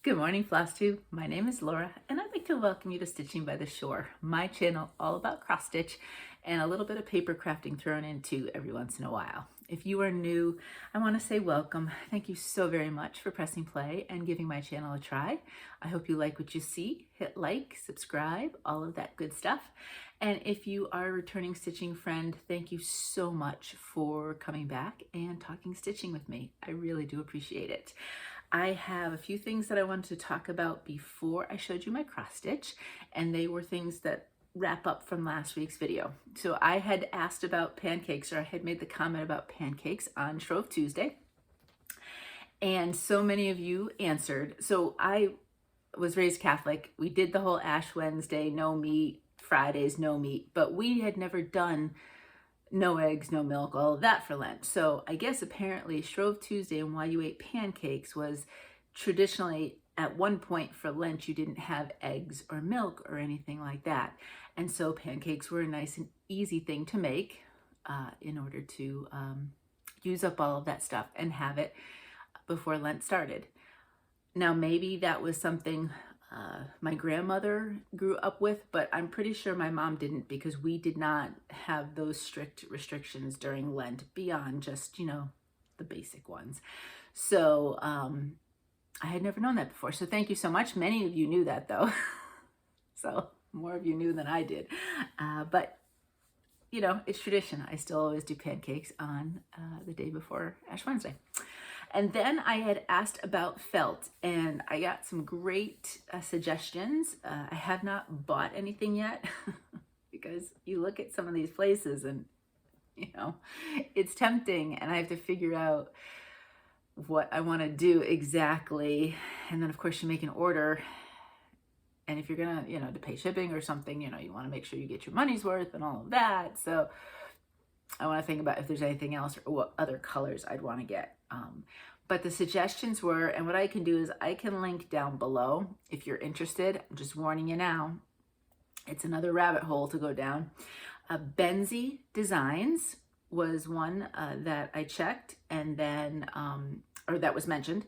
Good morning, Flosstube. My name is Laura, and I'd like to welcome you to Stitching by the Shore, my channel all about cross stitch and a little bit of paper crafting thrown into every once in a while. If you are new, I want to say welcome. Thank you so very much for pressing play and giving my channel a try. I hope you like what you see. Hit like, subscribe, all of that good stuff. And if you are a returning stitching friend, thank you so much for coming back and talking stitching with me. I really do appreciate it. I have a few things that I wanted to talk about before I showed you my cross stitch, and they were things that wrap up from last week's video. So I had asked about pancakes, or I had made the comment about pancakes on Shrove Tuesday, and so many of you answered. So I was raised Catholic. We did the whole Ash Wednesday, no meat, Fridays, no meat, but we had never done no eggs, no milk, all of that for Lent. So I guess apparently Shrove Tuesday and why you ate pancakes was traditionally at one point for Lent you didn't have eggs or milk or anything like that. And so pancakes were a nice and easy thing to make in order to use up all of that stuff and have it before Lent started. Now maybe that was something my grandmother grew up with, but I'm pretty sure my mom didn't, because we did not have those strict restrictions during Lent beyond just, you know, the basic ones. So I had never known that before. So thank you so much. Many of you knew that though. So more of you knew than I did. But you know, it's tradition. I still always do pancakes on the day before Ash Wednesday. And then I had asked about felt, and I got some great suggestions. I have not bought anything yet because you look at some of these places and, you know, it's tempting, and I have to figure out what I want to do exactly. And then, of course, you make an order. And if you're going to, you know, to pay shipping or something, you know, you want to make sure you get your money's worth and all of that. So I want to think about if there's anything else or what other colors I'd want to get. But the suggestions were, and what I can do is I can link down below if you're interested. I'm just warning you now. It's another rabbit hole to go down. Benzie Designs was one that I checked, and then, or that was mentioned.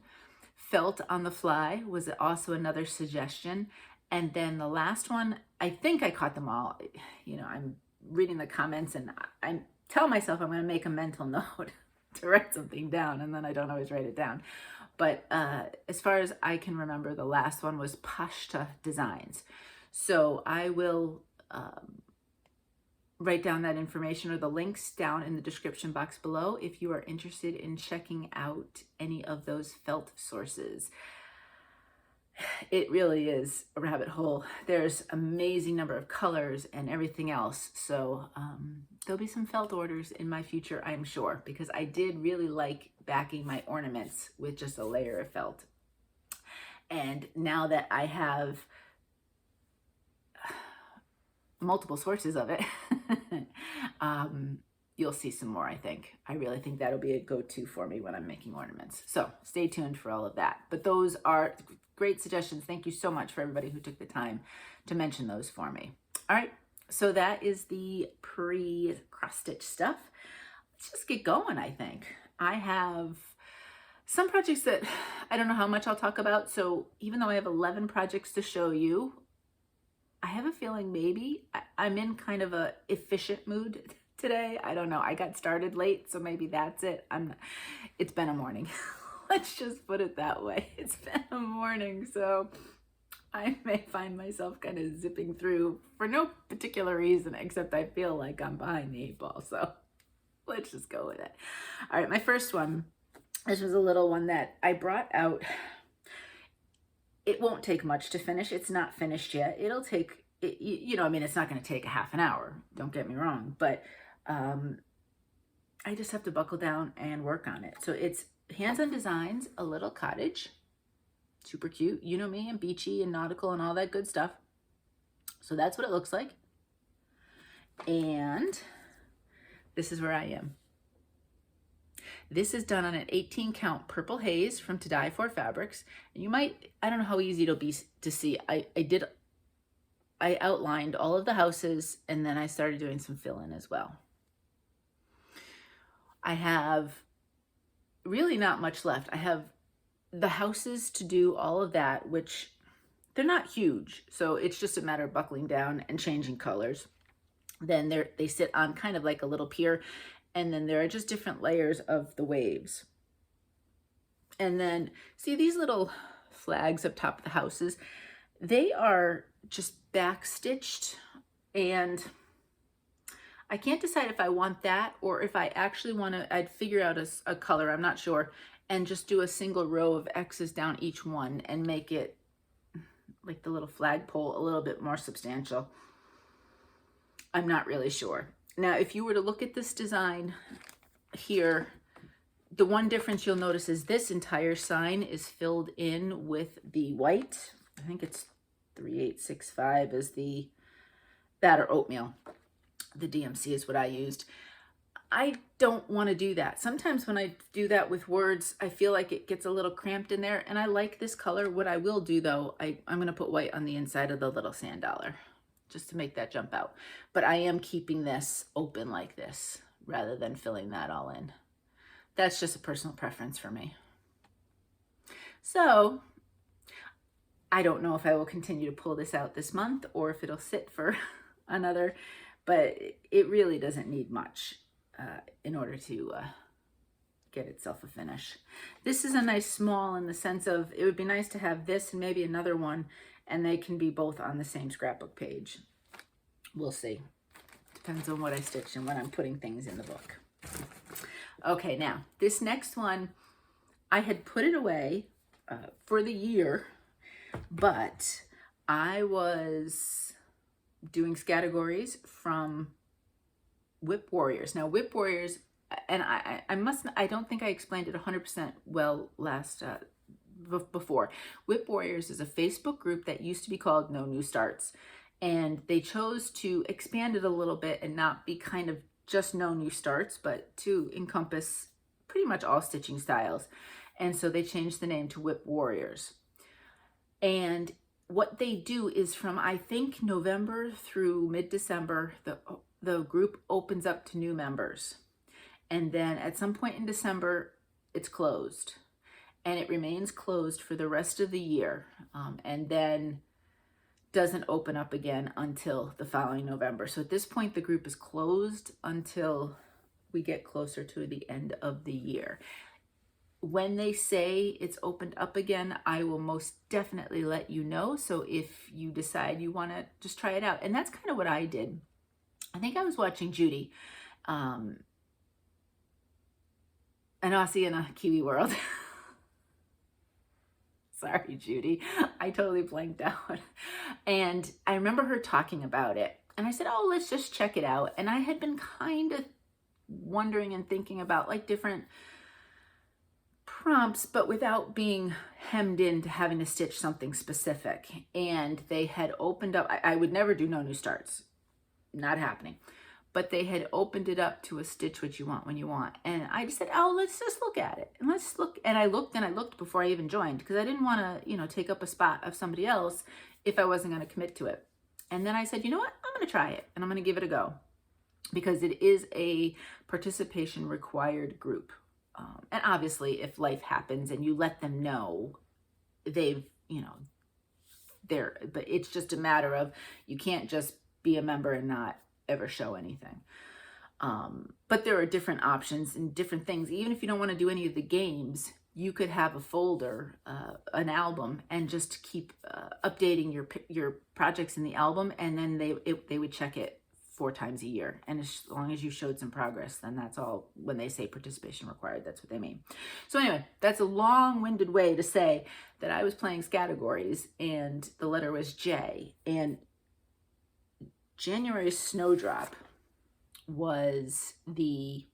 Felt on the Fly was also another suggestion. And then the last one, I think I caught them all. You know, I'm reading the comments and I tell myself I'm going to make a mental note to write something down, and then I don't always write it down. But as far as I can remember, the last one was Pashta Designs. So I will write down that information or the links down in the description box below if you are interested in checking out any of those felt sources. It really is a rabbit hole. There's amazing number of colors and everything else. So there'll be some felt orders in my future, I'm sure, because I did really like backing my ornaments with just a layer of felt. And now that I have multiple sources of it, you'll see some more, I think. I really think that'll be a go-to for me when I'm making ornaments. So stay tuned for all of that. But those are great suggestions. Thank you so much for everybody who took the time to mention those for me. All right, so that is the pre-cross-stitch stuff. Let's just get going, I think. I have some projects that I don't know how much I'll talk about. So even though I have 11 projects to show you, I have a feeling maybe I'm in kind of a efficient mood today. I don't know. I got started late, so maybe that's it. It's been a morning. Let's just put it that way. It's been a morning, so I may find myself kind of zipping through for no particular reason, except I feel like I'm behind the 8 ball. So let's just go with it. All right, my first one. This was a little one that I brought out. It won't take much to finish. It's not finished yet. It'll take, you know, I mean, it's not going to take a half an hour. Don't get me wrong. But I just have to buckle down and work on it. So it's Hands On Designs, a little cottage. Super cute. You know me, and beachy and nautical and all that good stuff. So that's what it looks like. And this is where I am. This is done on an 18 count purple haze from To Die For Fabrics. And you might, I don't know how easy it'll be to see. I outlined all of the houses, and then I started doing some fill-in as well. I have really not much left. I have the houses to do all of that, which they're not huge, so it's just a matter of buckling down and changing colors. Then they sit on kind of like a little pier, and then there are just different layers of the waves. And then see these little flags up top of the houses, they are just backstitched, and I can't decide if I want that or if I actually want to, I'd figure out a color, I'm not sure, and just do a single row of X's down each one and make it like the little flagpole a little bit more substantial. I'm not really sure. Now, if you were to look at this design here, the one difference you'll notice is this entire sign is filled in with the white. I think it's 3865 is the, that or oatmeal. The DMC is what I used. I don't want to do that. Sometimes when I do that with words, I feel like it gets a little cramped in there, and I like this color. What I will do though, I'm going to put white on the inside of the little sand dollar just to make that jump out. But I am keeping this open like this rather than filling that all in. That's just a personal preference for me. So I don't know if I will continue to pull this out this month or if it'll sit for another, but it really doesn't need much in order to get itself a finish. This is a nice small in the sense of it would be nice to have this and maybe another one, and they can be both on the same scrapbook page. We'll see. Depends on what I stitch and when I'm putting things in the book. Okay, now this next one, I had put it away for the year, but I was doing Scattergories from Whip Warriors. Now Whip Warriors, and I don't think I explained it 100% well last before. Whip Warriors is a Facebook group that used to be called No New Starts, and they chose to expand it a little bit and not be kind of just No New Starts, but to encompass pretty much all stitching styles. And so they changed the name to Whip Warriors. And what they do is from, I think, November through mid-December, the group opens up to new members. And then at some point in December, it's closed. And it remains closed for the rest of the year. And then doesn't open up again until the following November. So at this point, the group is closed until we get closer to the end of the year. When they say it's opened up again, I will most definitely let you know. So if you decide you want to just try it out, and that's kind of what I did. I think I was watching Judy, an Aussie in a Kiwi world. Sorry, Judy, I totally blanked out. And I remember her talking about it. And I said, oh, let's just check it out. And I had been kind of wondering and thinking about like different prompts, but without being hemmed into having to stitch something specific. And they had opened up, I would never do No New Starts, not happening. But they had opened it up to a stitch what you want when you want. And I just said, oh, let's just look at it. And let's look. And I looked before I even joined, because I didn't want to, take up a spot of somebody else if I wasn't going to commit to it. And then I said, you know what? I'm going to try it and I'm going to give it a go, because it is a participation required group. And obviously if life happens and you let them know, they've, but it's just a matter of, you can't just be a member and not ever show anything. But there are different options and different things. Even if you don't want to do any of the games, you could have a folder, an album, and just keep updating your projects in the album, and then they would check it 4 times a year. And as long as you showed some progress, then that's all. When they say participation required, that's what they mean. So anyway, that's a long-winded way to say that I was playing Scattergories and the letter was J, and January's Snowdrop was the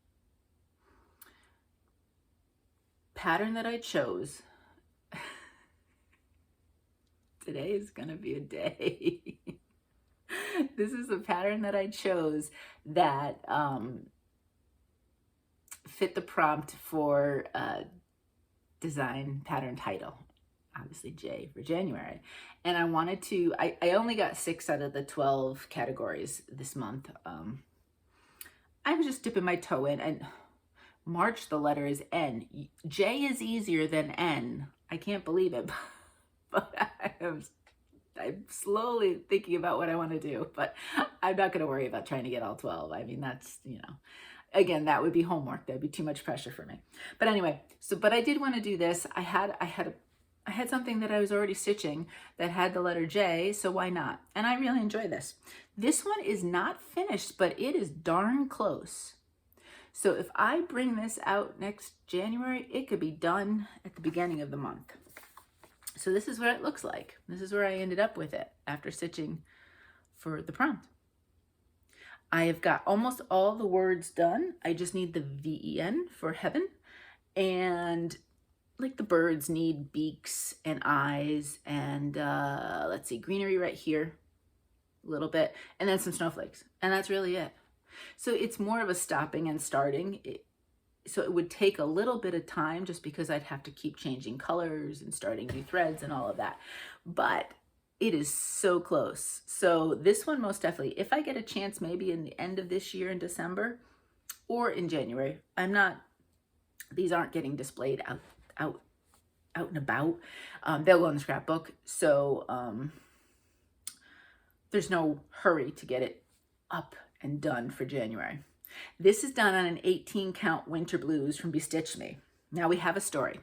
pattern that I chose. Today is gonna be a day. This is the pattern that I chose that fit the prompt for design pattern title. Obviously J for January. And I wanted to, I only got 6 out of the 12 categories this month. I was just dipping my toe in, and March, the letter is N. J is easier than N I can't believe it, but I'm slowly thinking about what I want to do, but I'm not going to worry about trying to get all 12. I mean, that's, you know, again, that would be homework. That'd be too much pressure for me. But anyway, but I did want to do this. I had something that I was already stitching that had the letter J, so why not? And I really enjoy this. This one is not finished, but it is darn close. So if I bring this out next January, it could be done at the beginning of the month. So this is what it looks like. This is where I ended up with it after stitching for the prompt. I have got almost all the words done. I just need the VEN for heaven. And like the birds need beaks and eyes and let's see, greenery right here, a little bit, and then some snowflakes. And that's really it. So it's more of a stopping and starting. So it would take a little bit of time just because I'd have to keep changing colors and starting new threads and all of that. But it is so close. So this one most definitely, if I get a chance maybe in the end of this year in December or in January, these aren't getting displayed out and about. They'll go in the scrapbook. So there's no hurry to get it up and done for January. This is done on an 18 count Winter Blues from Bestitchme. Now we have a story.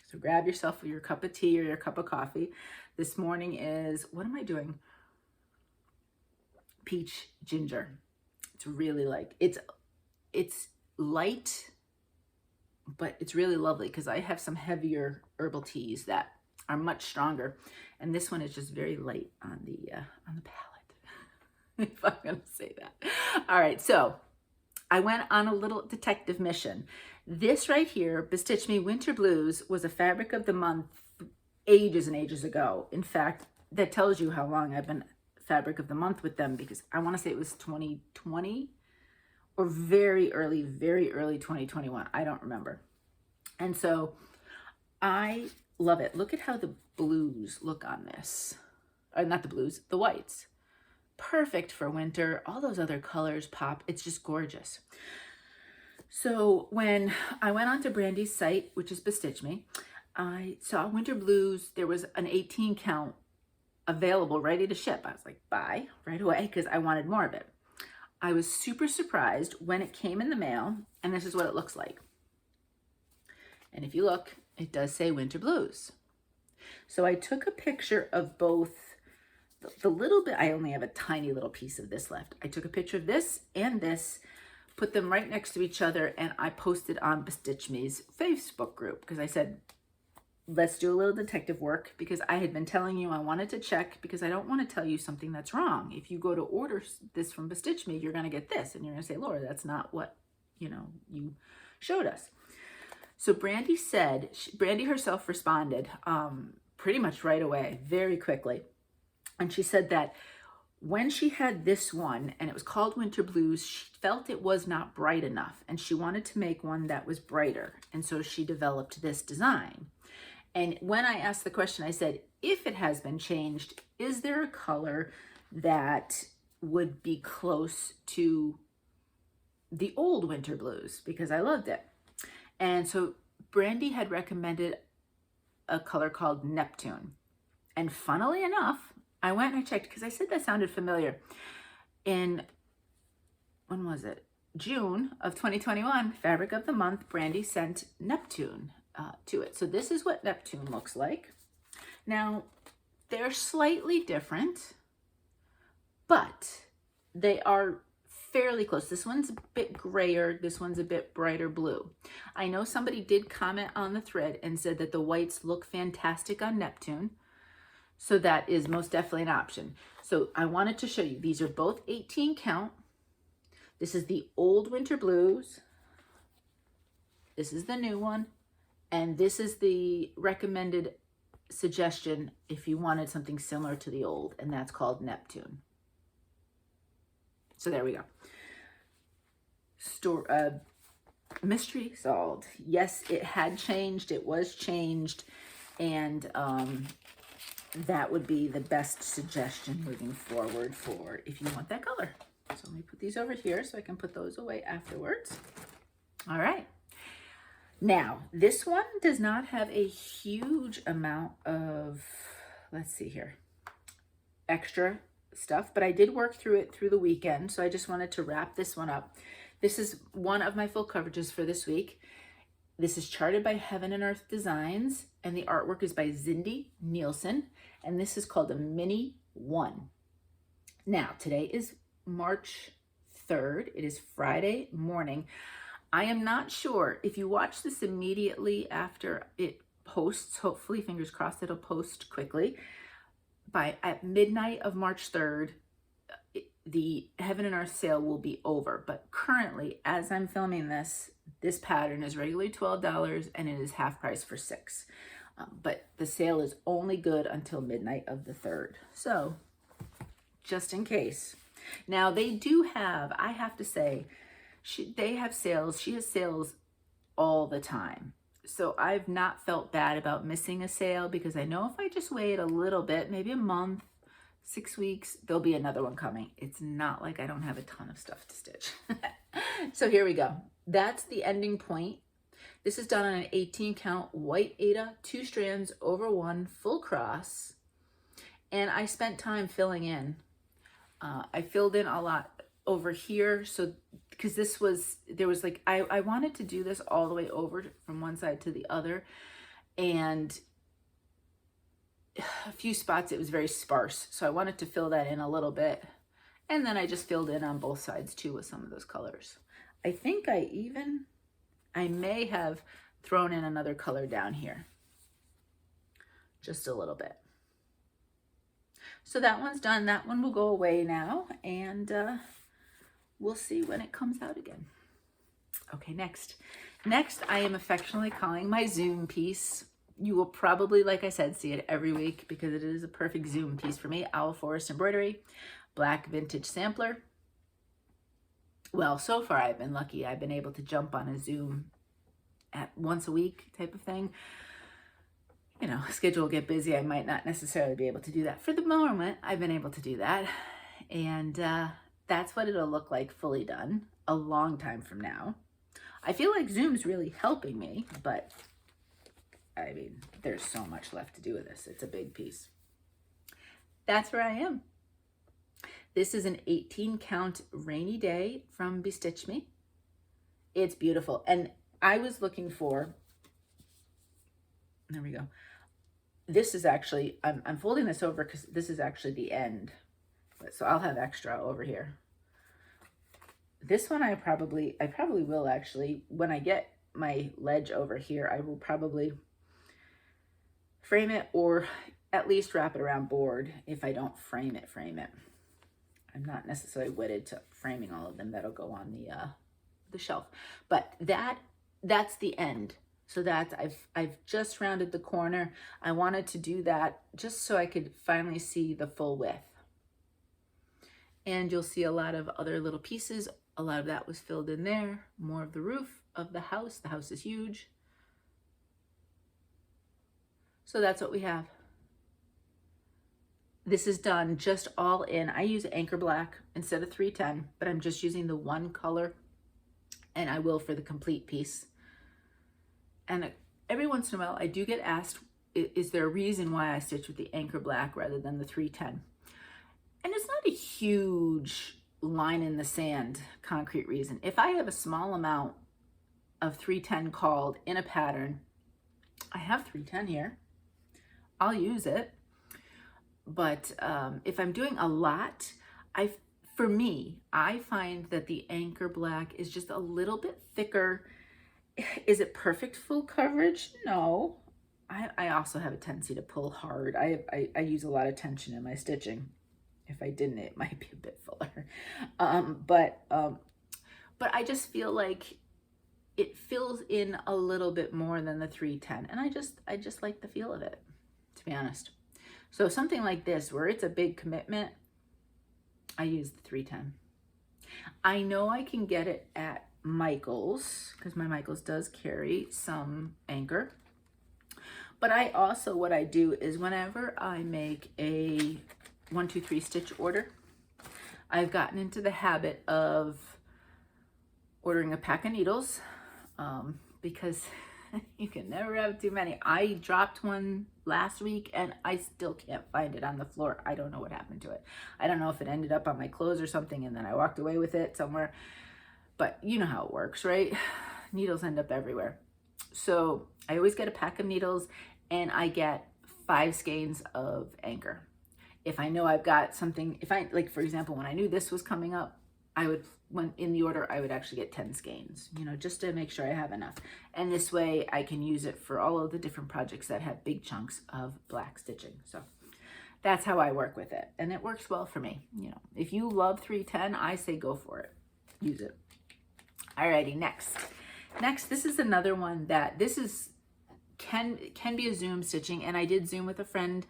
So grab yourself your cup of tea or your cup of coffee. This morning is, what am I doing? Peach ginger. It's really like, it's light, but it's really lovely because I have some heavier herbal teas that are much stronger. And this one is just very light on the palate, if I'm gonna say that. All right, so I went on a little detective mission. This right here, Bestitchme Winter Blues, was a fabric of the month ages and ages ago. In fact, that tells you how long I've been fabric of the month with them, because I want to say it was 2020 or very early 2021. I don't remember. And so I love it. Look at how the blues look on this. Or not the blues, the whites. Perfect for winter. All those other colors pop. It's just gorgeous. So when I went onto Brandy's site, which is Bestitchme, I saw Winter Blues. There was an 18 count available, ready to ship. I was like, buy right away, because I wanted more of it. I was super surprised when it came in the mail, and this is what it looks like. And if you look, it does say Winter Blues. So I took a picture of both the little bit, I only have a tiny little piece of this left. I took a picture of this and this, put them right next to each other, and I posted on Bestitchme's Facebook group, because I said, let's do a little detective work, because I had been telling you I wanted to check, because I don't want to tell you something that's wrong. If you go to order this from Bestitchme, you're going to get this, and you're going to say, Laura, that's not what, you showed us. So Brandy said, Brandy herself responded pretty much right away, very quickly. And she said that when she had this one, and it was called Winter Blues, she felt it was not bright enough, and she wanted to make one that was brighter. And so she developed this design. And when I asked the question, I said, if it has been changed, is there a color that would be close to the old Winter Blues? Because I loved it. And so Brandy had recommended a color called Neptune. And funnily enough, I went and I checked, because I said that sounded familiar. In, when was it? June of 2021, Fabric of the Month, Brandy sent Neptune to it. So this is what Neptune looks like. Now, they're slightly different, but they are fairly close. This one's a bit grayer. This one's a bit brighter blue. I know somebody did comment on the thread and said that the whites look fantastic on Neptune. So that is most definitely an option. So I wanted to show you, these are both 18 count. This is the old Winter Blues. This is the new one. And this is the recommended suggestion if you wanted something similar to the old, and that's called Neptune. So there we go. Mystery solved. Yes, it had changed. It was changed. And that would be the best suggestion moving forward for if you want that color. So let me put these over here so I can put those away afterwards. All right. Now, this one does not have a huge amount of, let's see here, extra stuff, but I did work through it through the weekend, so I just wanted to wrap this one up. This is one of my full coverages for this week. This is charted by Heaven and Earth Designs, and the artwork is by Zindy, Nielson, and this is called a Mini 1. Now, today is March 3rd. It is Friday morning. I am not sure if you watch this immediately after it posts, hopefully, fingers crossed, it'll post quickly. At midnight of March 3rd, the Heaven and Earth sale will be over. But currently, as I'm filming this, this pattern is regularly $12 and it is half price for $6. But the sale is only good until midnight of the 3rd. So, just in case. Now, they do have, I have to say, they have sales. She has sales all the time. So I've not felt bad about missing a sale because I know if I just wait a little bit, maybe a month, 6 weeks, there'll be another one coming. It's not like I don't have a ton of stuff to stitch. So here we go. That's the ending point. This is done on an 18 count white aida, 2 strands over 1 full cross. And I spent time filling in. I filled in a lot over here. So because there was like, I wanted to do this all the way over from one side to the other. And a few spots, it was very sparse. So I wanted to fill that in a little bit. And then I just filled in on both sides too with some of those colors. I think I may have thrown in another color down here. Just a little bit. So that one's done. That one will go away now. And we'll see when it comes out again. Okay, next. Next, I am affectionately calling my Zoom piece. You will probably, like I said, see it every week because it is a perfect Zoom piece for me. Owl Forest Embroidery, black vintage sampler. Well, so far I've been lucky. I've been able to jump on a Zoom at once a week type of thing. You know, schedule will get busy. I might not necessarily be able to do that. For the moment, I've been able to do that. And that's what it'll look like fully done a long time from now. I feel like Zoom's really helping me, but I mean, there's so much left to do with this. It's a big piece. That's where I am. This is an 18 count rainy day from Bestitchme. It's beautiful. And I was looking for, there we go. This is actually, I'm folding this over because this is actually the end. So I'll have extra over here. This one I probably will actually, when I get my ledge over here, I will probably frame it or at least wrap it around board. If I don't frame it. I'm not necessarily wedded to framing all of them. That'll go on the shelf. But that's the end. So that's, I've just rounded the corner. I wanted to do that just so I could finally see the full width. And you'll see a lot of other little pieces. A lot of that was filled in there. More of the roof of the house. The house is huge. So that's what we have. This is done just all in. I use anchor black instead of 310, but I'm just using the one color, and I will for the complete piece. And every once in a while, I do get asked, is there a reason why I stitch with the anchor black rather than the 310? And it's not a huge line in the sand concrete reason. If I have a small amount of 310 called in a pattern, I have 310 here, I'll use it. But if I'm doing a lot, for me, I find that the anchor black is just a little bit thicker. Is it perfect full coverage? No. I also have a tendency to pull hard. I use a lot of tension in my stitching. If I didn't, it might be a bit fuller. But I just feel like it fills in a little bit more than the 310. And I just like the feel of it, to be honest. So something like this, where it's a big commitment, I use the 310. I know I can get it at Michael's, because my Michael's does carry some anchor. But I also, what I do is whenever I make a 1, 2, 3 stitch order, I've gotten into the habit of ordering a pack of needles, because You can never have too many. I dropped one last week and I still can't find it on the floor. I don't know what happened to it. I don't know if it ended up on my clothes or something and then I walked away with it somewhere. But you know how it works, right? Needles end up everywhere. So I always get a pack of needles and I get 5 skeins of anchor. If I know I've got something, if I, like for example, when I knew this was coming up, I would, when in the order, I would actually get 10 skeins, you know, just to make sure I have enough. And this way I can use it for all of the different projects that have big chunks of black stitching. So that's how I work with it. And it works well for me. You know, if you love 310, I say go for it. Use it. Alrighty, next. Next, this is another one that this is can be a Zoom stitching, and I did Zoom with a friend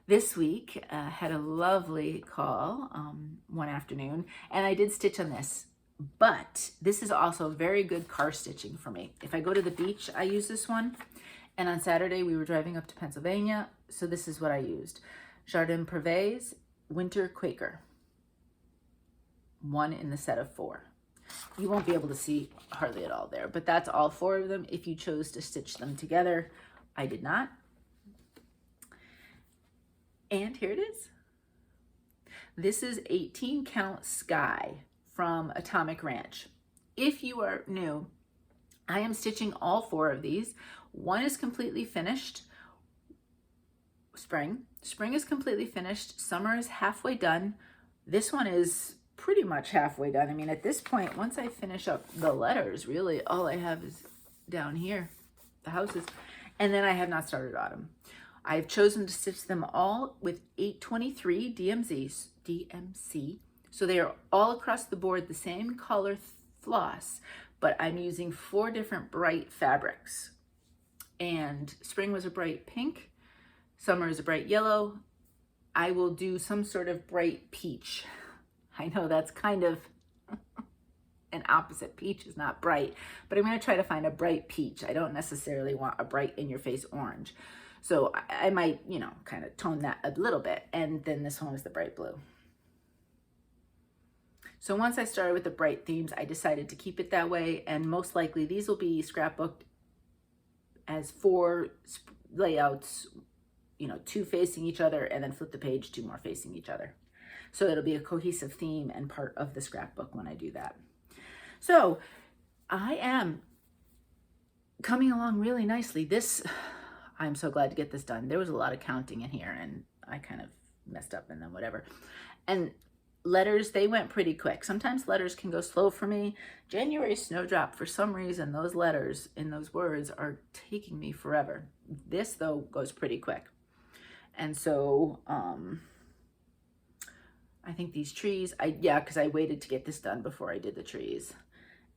this week. Had a lovely call one afternoon, and I did stitch on this. But this is also very good car stitching for me. If I go to the beach, I use this one. And on Saturday, we were driving up to Pennsylvania, so this is what I used. Jardin Prive, Winter Quaker. 1 in the set of 4. You won't be able to see hardly at all there, but that's all 4 of them if you chose to stitch them together. I did not. And here it is. This is 18 count Sky from Atomic Ranch. If you are new, I am stitching all 4 of these. 1 is completely finished. Spring is completely finished. Summer is halfway done. This one is pretty much halfway done. I mean, at this point, once I finish up the letters, really all I have is down here, the houses, and then I have not started autumn. I've chosen to stitch them all with 823 DMC, so they are all across the board the same color floss, but I'm using 4 different bright fabrics. And spring was a bright pink, summer is a bright yellow. I will do some sort of bright peach. I know that's kind of an opposite. Peach is not bright, but I'm going to try to find a bright peach. I don't necessarily want a bright in-your-face orange. So I might, you know, kind of tone that a little bit. And then this one was the bright blue. So once I started with the bright themes, I decided to keep it that way. And most likely these will be scrapbooked as 4 layouts, you know, 2 facing each other, and then flip the page, 2 more facing each other. So it'll be a cohesive theme and part of the scrapbook when I do that. So I am coming along really nicely. I'm so glad to get this done. There was a lot of counting in here and I kind of messed up and then whatever. And letters, they went pretty quick. Sometimes letters can go slow for me. January Snowdrop, for some reason, those letters in those words are taking me forever. This though goes pretty quick. And so, I think these trees, because I waited to get this done before I did the trees.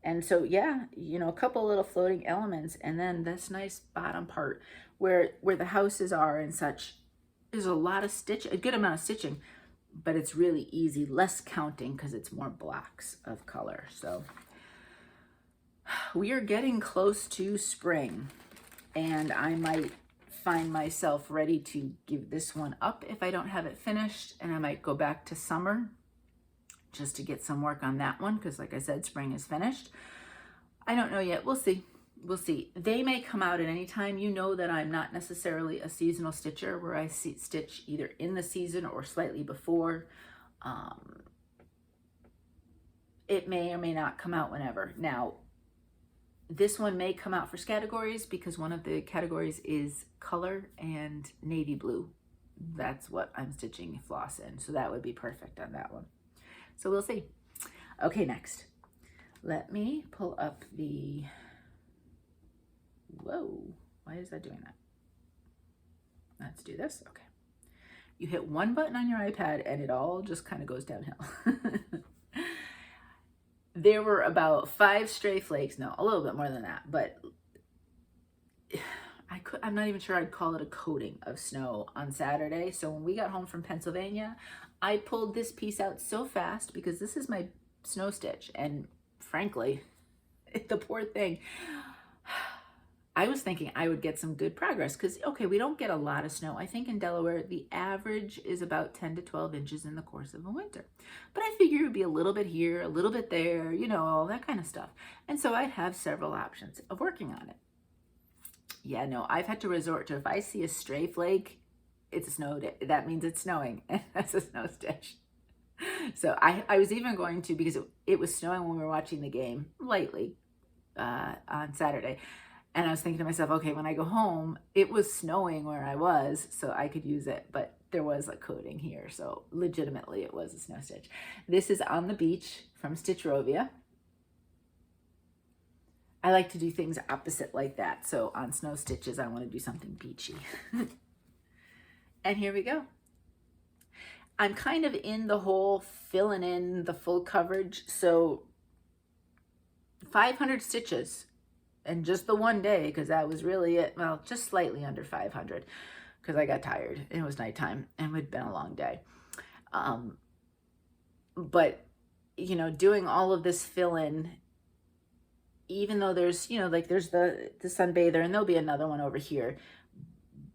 And so, yeah, you know, a couple little floating elements, and then this nice bottom part where the houses are and such. There's a lot of a good amount of stitching, but it's really easy, less counting because it's more blocks of color. So we are getting close to spring, and I might find myself ready to give this one up if I don't have it finished, and I might go back to summer just to get some work on that one because, like I said, spring is finished. I don't know yet. We'll see. We'll see. They may come out at any time. You know that I'm not necessarily a seasonal stitcher where I stitch either in the season or slightly before. It may or may not come out whenever. Now, this one may come out for Scattergories because one of the categories is color and navy blue. That's what I'm stitching floss in. So that would be perfect on that one. So we'll see. Okay, next. Let me pull up the, whoa, why is that doing that? Let's do this, okay. You hit one button on your iPad and it all just kind of goes downhill. There were about 5 stray flakes, no, a little bit more than that, but I'm not even sure I'd call it a coating of snow on Saturday. So when we got home from Pennsylvania, I pulled this piece out so fast because this is my snow stitch. And frankly, the poor thing, I was thinking I would get some good progress because, okay, we don't get a lot of snow. I think in Delaware, the average is about 10 to 12 inches in the course of a winter. But I figured it would be a little bit here, a little bit there, you know, all that kind of stuff. And so I'd have several options of working on it. Yeah, no, I've had to resort to, if I see a stray flake, it's a snow day. That means it's snowing, and that's a snow stitch. So I was even going to, because it was snowing when we were watching the game, lightly, on Saturday. And I was thinking to myself, okay, when I go home, it was snowing where I was, so I could use it. But there was a coating here, so legitimately it was a snow stitch. This is On the Beach from Stitchrovia. I like to do things opposite like that. So on snow stitches, I want to do something beachy. And here we go. I'm kind of in the whole filling in the full coverage. So 500 stitches and just the one day, because that was really it. Well, just slightly under 500 because I got tired. It was nighttime and it had been a long day. But, you know, doing all of this fill in, even though there's, you know, like there's the sunbather, and there'll be another one over here,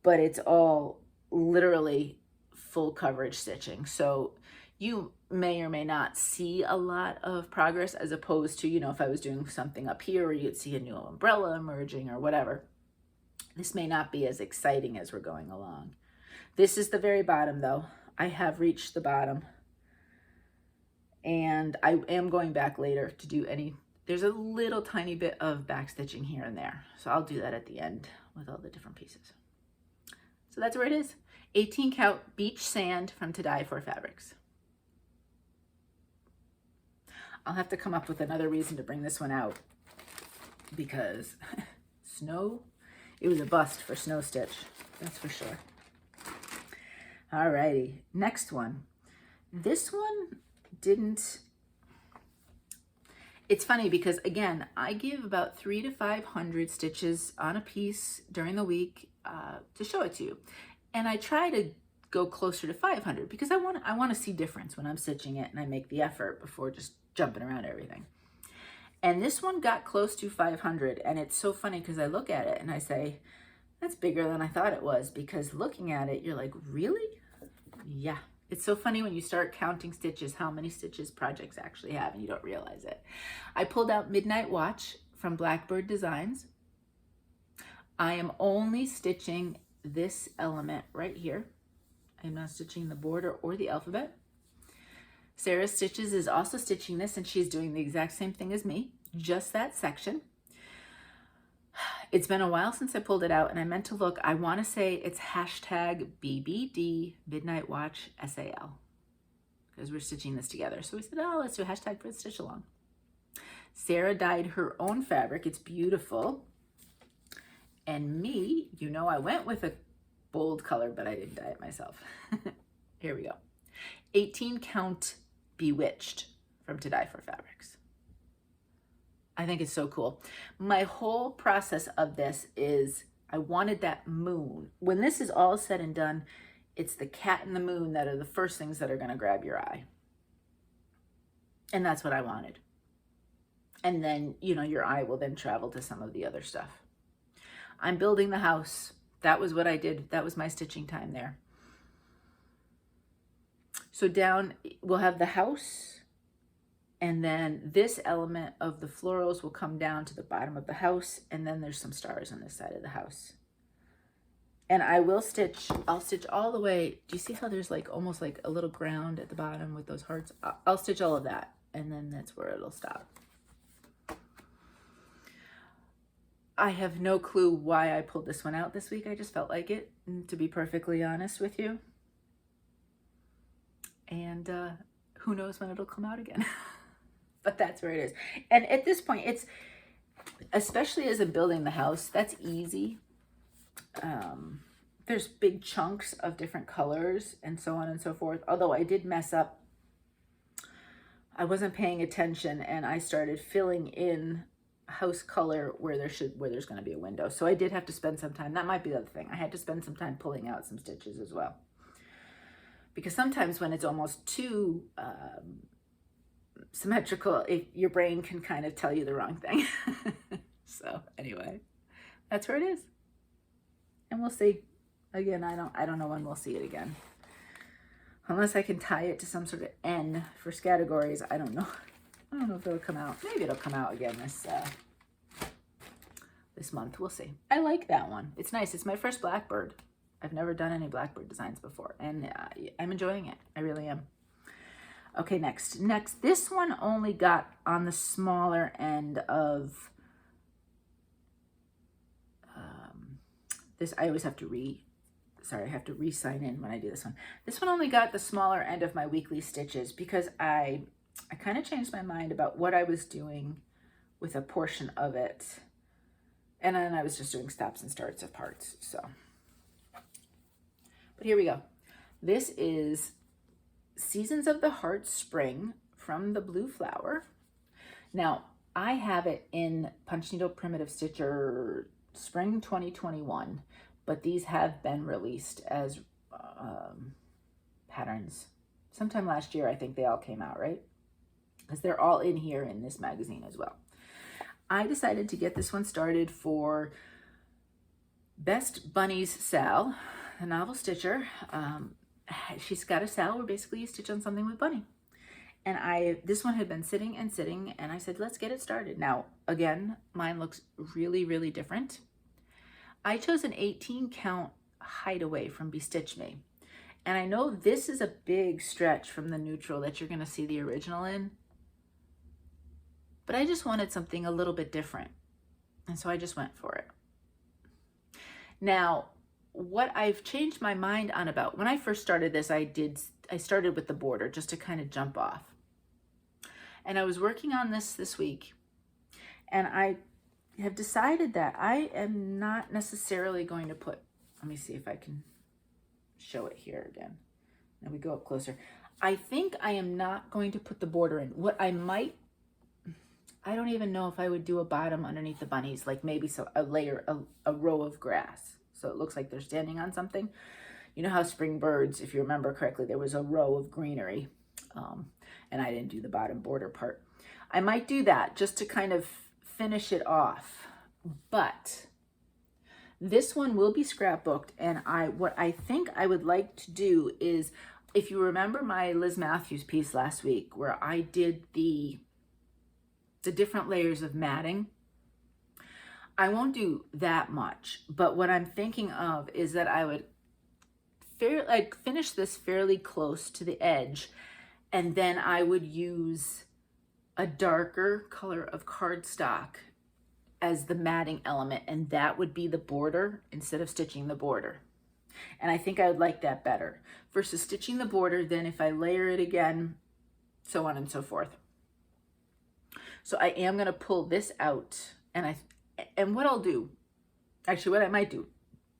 but it's all literally full coverage stitching. So you may or may not see a lot of progress, as opposed to, you know, if I was doing something up here where you'd see a new umbrella emerging or whatever. This may not be as exciting as we're going along. This is the very bottom though. I have reached the bottom, and I am going back later to do there's a little tiny bit of back stitching here and there. So I'll do that at the end with all the different pieces. So that's where it is. 18 count beach sand from To Dye For Fabrics. I'll have to come up with another reason to bring this one out, because snow, it was a bust for snow stitch, that's for sure. Alrighty, next one. This one didn't, it's funny because, again, I give about 300 to 500 stitches on a piece during the week to show it to you. And I try to go closer to 500 because I want to see difference when I'm stitching it, and I make the effort before just jumping around everything. And this one got close to 500, and it's so funny because I look at it and I say, that's bigger than I thought it was, because looking at it, you're like, really? Yeah. It's so funny when you start counting stitches, how many stitches projects actually have, and you don't realize it. I pulled out Midnight Watch from Blackbird Designs. I am only stitching this element right here. I'm not stitching the border or the alphabet. Sarah Stitches is also stitching this, and she's doing the exact same thing as me, just that section. It's been a while since I pulled it out, and I meant to look. I want to say it's hashtag BBD Midnight Watch SAL, because we're stitching this together. So we said, oh, let's do a hashtag for the stitch along. Sarah dyed her own fabric. It's beautiful. And me, you know, I went with a bold color, but I didn't dye it myself. Here we go. 18 count Bewitched from To Dye For Fabrics. I think it's so cool. My whole process of this is, I wanted that moon. When this is all said and done, it's the cat and the moon that are the first things that are going to grab your eye. And that's what I wanted. And then, you know, your eye will then travel to some of the other stuff. I'm building the house. That was what I did. That was my stitching time there. So down, we'll have the house. And then this element of the florals will come down to the bottom of the house. And then there's some stars on this side of the house. And I will stitch, I'll stitch all the way. Do you see how there's like almost like a little ground at the bottom with those hearts? I'll stitch all of that. And then that's where it'll stop. I have no clue why I pulled this one out this week. I just felt like it, to be perfectly honest with you. And who knows when it'll come out again. But that's where it is. And at this point, it's, especially as I'm building the house, that's easy. There's big chunks of different colors and so on and so forth. Although I did mess up. I wasn't paying attention, and I started filling in house color where there's going to be a window. So I did have to spend some time. That might be the other thing. I had to spend some time pulling out some stitches as well. Because sometimes when it's almost too symmetrical, your brain can kind of tell you the wrong thing. So anyway, that's where it is. And we'll see. Again, I don't know when we'll see it again. Unless I can tie it to some sort of N for Scattergories, I don't know. I don't know if it'll come out. Maybe it'll come out again this this month. We'll see. I like that one. It's nice. It's my first Blackbird. I've never done any Blackbird designs before, and I'm enjoying it. I really am. Okay, next. This one only got on the smaller end of this. I always have to I have to re-sign in when I do this one. This one only got the smaller end of my weekly stitches because I kind of changed my mind about what I was doing with a portion of it. And then I was just doing stops and starts of parts, so. But here we go. This is Seasons of the Heart Spring from the Blue Flower. Now, I have it in Punch Needle Primitive Stitcher Spring 2021, but these have been released as patterns. Sometime last year, I think they all came out, right? Because they're all in here in this magazine as well. I decided to get this one started for Bestbunniessal, the novel stitcher. She's got a sal where basically you stitch on something with bunny. And this one had been sitting and sitting, and I said, let's get it started. Now, again, mine looks really, really different. I chose an 18 count Hideaway from Bestitchme. And I know this is a big stretch from the neutral that you're gonna see the original in, but I just wanted something a little bit different. And so I just went for it. Now, what I've changed my mind on about, when I first started this, I started with the border just to kind of jump off. And I was working on this week, and I have decided that I am not necessarily going to put, let me see if I can show it here again. Now we go up closer. I think I am not going to put the border in. What I might, I don't even know if I would do a bottom underneath the bunnies, like maybe a row of grass. So it looks like they're standing on something. You know how spring birds, if you remember correctly, there was a row of greenery, and I didn't do the bottom border part. I might do that just to kind of finish it off, but this one will be scrapbooked, and what I think I would like to do is, if you remember my Liz Matthews piece last week where I did the different layers of matting, I won't do that much, but what I'm thinking of is that I would finish this fairly close to the edge, and then I would use a darker color of cardstock as the matting element, and that would be the border instead of stitching the border. And I think I would like that better versus stitching the border, then if I layer it again, so on and so forth. So I am going to pull this out, and what I'll do, actually what I might do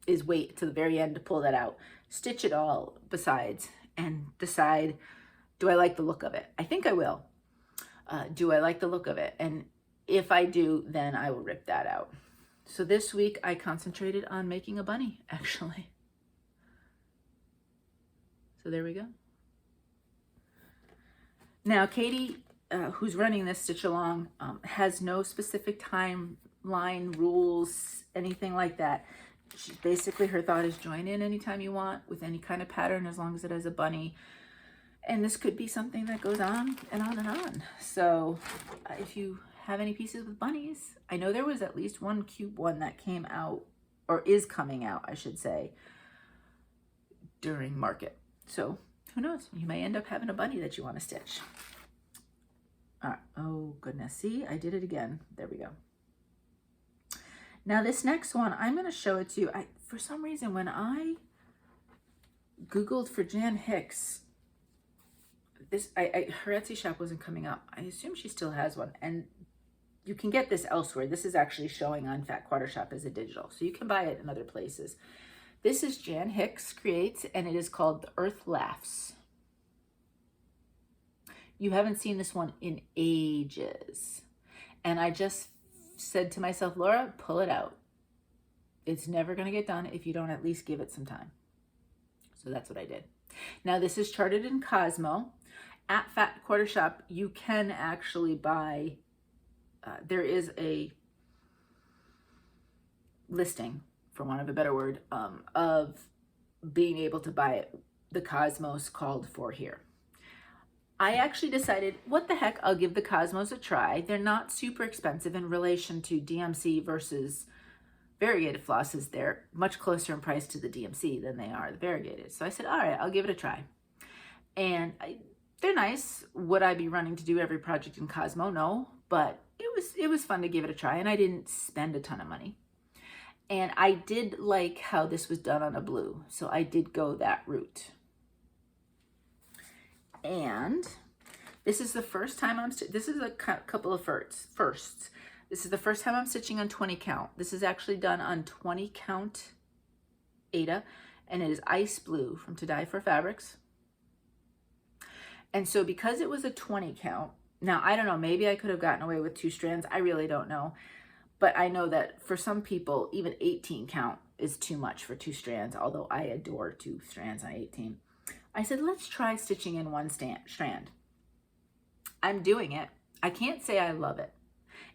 is wait to the very end to pull that out, stitch it all besides, and decide, do I like the look of it? I think I will. Do I like the look of it? And if I do, then I will rip that out. So this week I concentrated on making a bunny, actually. So there we go. Now Katie, who's running this stitch along, has no specific timeline, rules, anything like that. Basically, her thought is join in anytime you want with any kind of pattern as long as it has a bunny. And this could be something that goes on and on and on. So if you have any pieces with bunnies, I know there was at least one cute one that came out, or is coming out, I should say, during market. So who knows? You may end up having a bunny that you want to stitch. Oh goodness, see, I did it again. There we go. Now this next one, I'm going to show it to you. For some reason, when I Googled for Jan Hicks, her Etsy shop wasn't coming up. I assume she still has one, and you can get this elsewhere. This is actually showing on Fat Quarter Shop as a digital, so you can buy it in other places. This is Jan Hicks Creates, and it is called The Earth Laughs. You haven't seen this one in ages, and I just said to myself, Laura, pull it out. It's never going to get done if you don't at least give it some time. So that's what I did. Now this is charted in Cosmo. At Fat Quarter Shop, you can actually buy, there is a listing, for want of a better word, of being able to buy it, the Cosmos called for here. I actually decided, what the heck, I'll give the Cosmos a try. They're not super expensive in relation to DMC versus variegated flosses, they're much closer in price to the DMC than they are the variegated. So I said, all right, I'll give it a try. And they're nice. Would I be running to do every project in Cosmo? No, but it was fun to give it a try, and I didn't spend a ton of money. And I did like how this was done on a blue, so I did go that route. And this is the first time this is a couple of firsts. This is the first time I'm stitching on 20 count. This is actually done on 20 count Aida, and it is ice blue from To Dye For Fabrics. And so because it was a 20 count, now I don't know, maybe I could have gotten away with 2 strands. I really don't know. But I know that for some people, even 18 count is too much for 2 strands, although I adore 2 strands on 18. I said, let's try stitching in 1 strand. I'm doing it. I can't say I love it.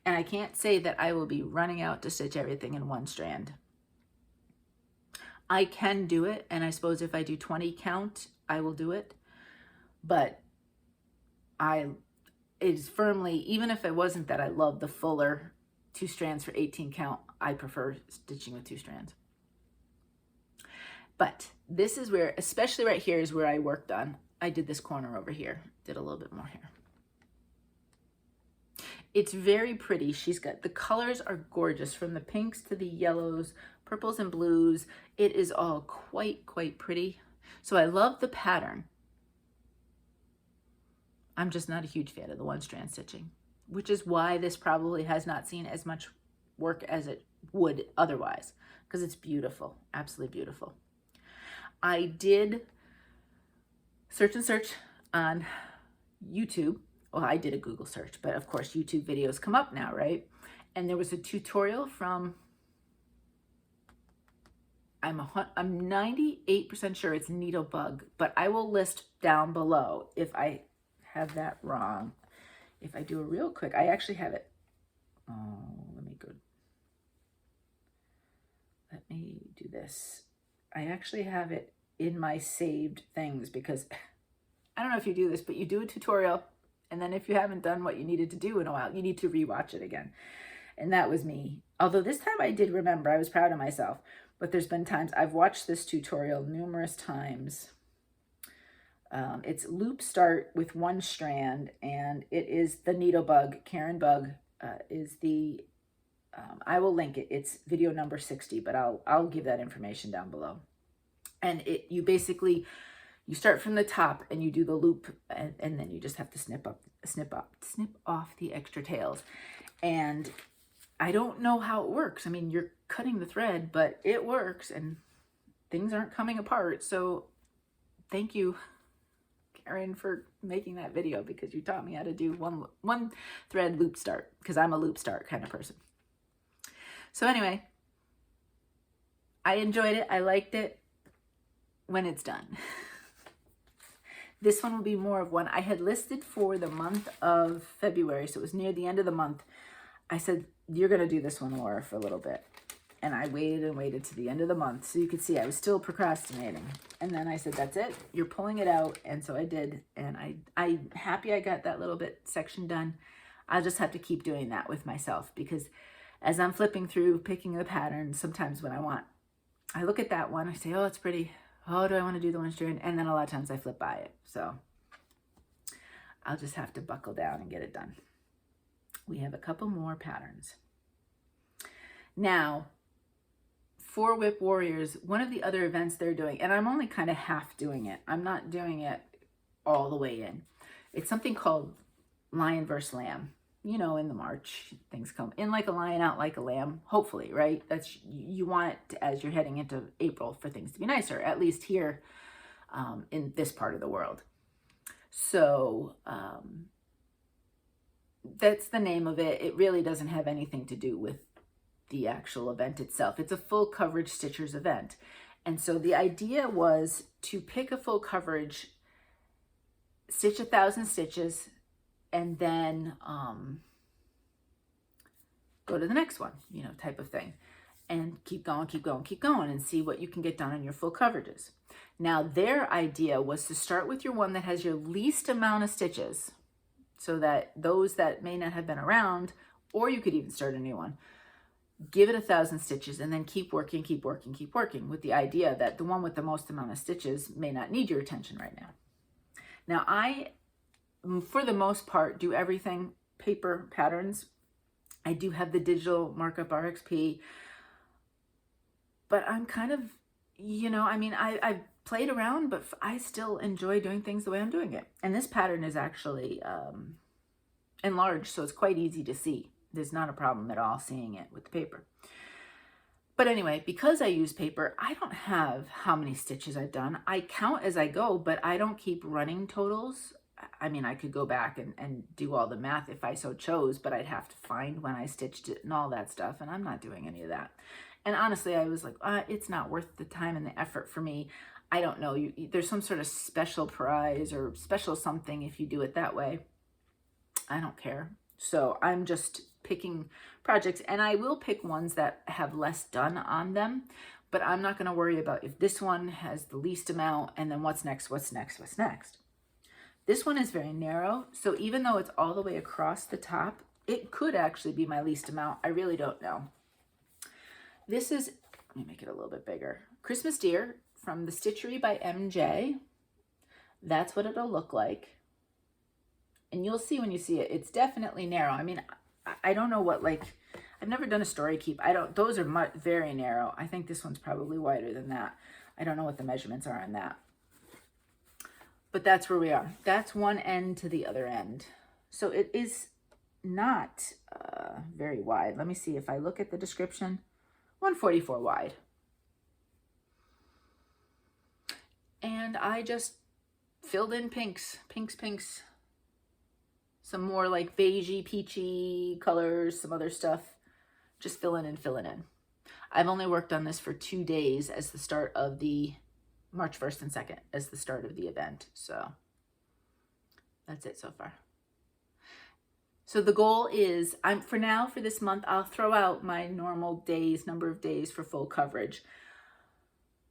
And I can't say that I will be running out to stitch everything in 1 strand. I can do it, and I suppose if I do 20 count, I will do it. But it is firmly, even if it wasn't that I love the fuller 2 strands for 18 count, I prefer stitching with 2 strands. But this is where, especially right here, is where I worked on. I did this corner over here, did a little bit more here. It's very pretty. She's got, the colors are gorgeous, from the pinks to the yellows, purples and blues. It is all quite pretty. So I love the pattern. I'm just not a huge fan of the 1 strand stitching, which is why this probably has not seen as much work as it would otherwise, because it's beautiful, absolutely beautiful. I did search on YouTube. Well, I did a Google search, but of course YouTube videos come up now, right? And there was a tutorial from, I'm 98% sure it's Needlebug, but I will list down below if I have that wrong. If I do a real quick, I actually have it. Oh, let me do this. I actually have it in my saved things, because I don't know if you do this, but you do a tutorial, and then if you haven't done what you needed to do in a while, you need to rewatch it again. And that was me. Although this time I did remember, I was proud of myself, but there's been times I've watched this tutorial numerous times. It's loop start with 1 strand, and it is the Needlebug. Karen Bug is the, I will link it. It's video number 60, but I'll give that information down below. And you basically, you start from the top and you do the loop, and then you just have to snip off the extra tails. And I don't know how it works. I mean, you're cutting the thread, but it works, and things aren't coming apart. So thank you, Karen, for making that video, because you taught me how to do one thread loop start, because I'm a loop start kind of person. So anyway, I enjoyed it. I liked it when it's done. This one will be more of one I had listed for the month of February, so it was near the end of the month. I said, you're going to do this one, Laura, for a little bit. And I waited and waited to the end of the month, so you could see I was still procrastinating. And then I said, that's it, you're pulling it out. And so I did, and I'm happy I got that little bit section done. I'll just have to keep doing that with myself, because as I'm flipping through, picking the patterns, sometimes when I look at that one, I say, oh, it's pretty. Oh, do I want to do the 1 strand? And then a lot of times I flip by it. So I'll just have to buckle down and get it done. We have a couple more patterns. Now, for Whip Warriors, one of the other events they're doing, and I'm only kind of half doing it. I'm not doing it all the way in. It's something called Lion vs. Lamb. You know, in the March, things come in like a lion, out like a lamb, hopefully, right? That's, you want it as you're heading into April for things to be nicer, at least here in this part of the world. So that's the name of it. It really doesn't have anything to do with the actual event itself. It's a full coverage stitchers event. And so the idea was to pick a full coverage, stitch 1,000 stitches, and then go to the next one, you know, type of thing. And keep going, and see what you can get done on your full coverages. Now, their idea was to start with your one that has your least amount of stitches, so that those that may not have been around, or you could even start a new one, give it 1,000 stitches, and then keep working, keep working, keep working, with the idea that the one with the most amount of stitches may not need your attention right now. Now, I, for the most part, do everything paper patterns. I do have the digital markup RXP, but I'm kind of, you know, I mean, I've played around, but I still enjoy doing things the way I'm doing it. And this pattern is actually enlarged, so it's quite easy to see. There's not a problem at all seeing it with the paper. But anyway, because I use paper, I don't have how many stitches I've done. I count as I go, but I don't keep running totals. I mean, I could go back and do all the math if I so chose, but I'd have to find when I stitched it and all that stuff, and I'm not doing any of that. And honestly, I was like, it's not worth the time and the effort for me. I don't know, there's some sort of special prize or special something if you do it that way. I don't care. So I'm just picking projects, and I will pick ones that have less done on them, but I'm not going to worry about if this one has the least amount and then what's next, what's next, what's next. This one is very narrow, so even though it's all the way across the top, it could actually be my least amount. I really don't know. This is, let me make it a little bit bigger. Christmas Deer from the Stitchery by MJ. That's what it'll look like. And you'll see when you see it, it's definitely narrow. I mean, I don't know what, like, I've never done a story keep. Those are very narrow. I think this one's probably wider than that. I don't know what the measurements are on that. But that's where we are. That's one end to the other end. So it is not very wide. Let me see if I look at the description. 144 wide. And I just filled in pinks. Some more like beigey, peachy colors, some other stuff. Just filling in. I've only worked on this for 2 days as the start of the March 1st and 2nd as the start of the event. So that's it so far. So the goal is, for now, for this month, I'll throw out my normal days, number of days for full coverage.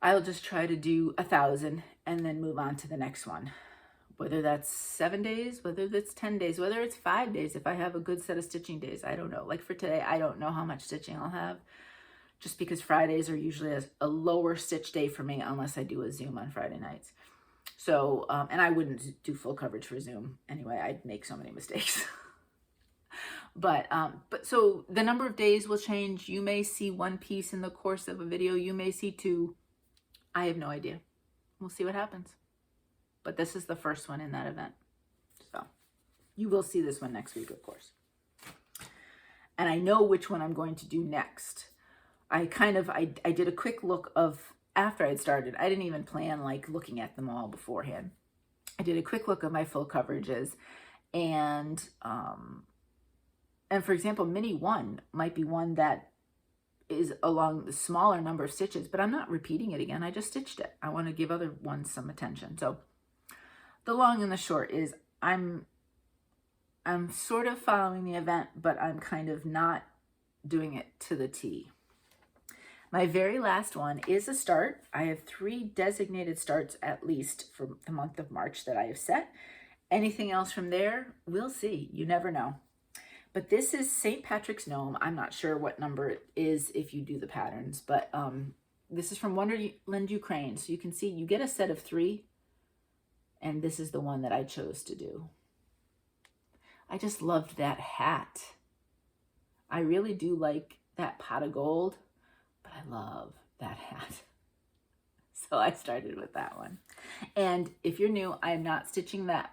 I'll just try to do 1,000 and then move on to the next one. Whether that's 7 days, whether that's 10 days, whether it's 5 days, if I have a good set of stitching days, I don't know. Like for today, I don't know how much stitching I'll have, just because Fridays are usually a lower stitch day for me unless I do a Zoom on Friday nights. So, and I wouldn't do full coverage for Zoom anyway. I'd make so many mistakes. But so the number of days will change. You may see one piece in the course of a video. You may see 2. I have no idea. We'll see what happens. But this is the first one in that event. So you will see this one next week, of course. And I know which one I'm going to do next. I did a quick look of after I'd started. I didn't even plan like looking at them all beforehand. I did a quick look of my full coverages, and for example, mini 1 might be one that is along the smaller number of stitches, but I'm not repeating it again. I just stitched it. I want to give other ones some attention. So the long and the short is I'm sort of following the event, but I'm kind of not doing it to the T. My very last one is a start. I have 3 designated starts at least for the month of March that I have set. Anything else from there, we'll see. You never know. But this is St. Patrick's Gnome. I'm not sure what number it is if you do the patterns, but this is from Wonderland, Ukraine. So you can see you get a set of 3, and this is the one that I chose to do. I just loved that hat. I really do like that pot of gold, but I love that hat. So I started with that one. And if you're new, I am not stitching that.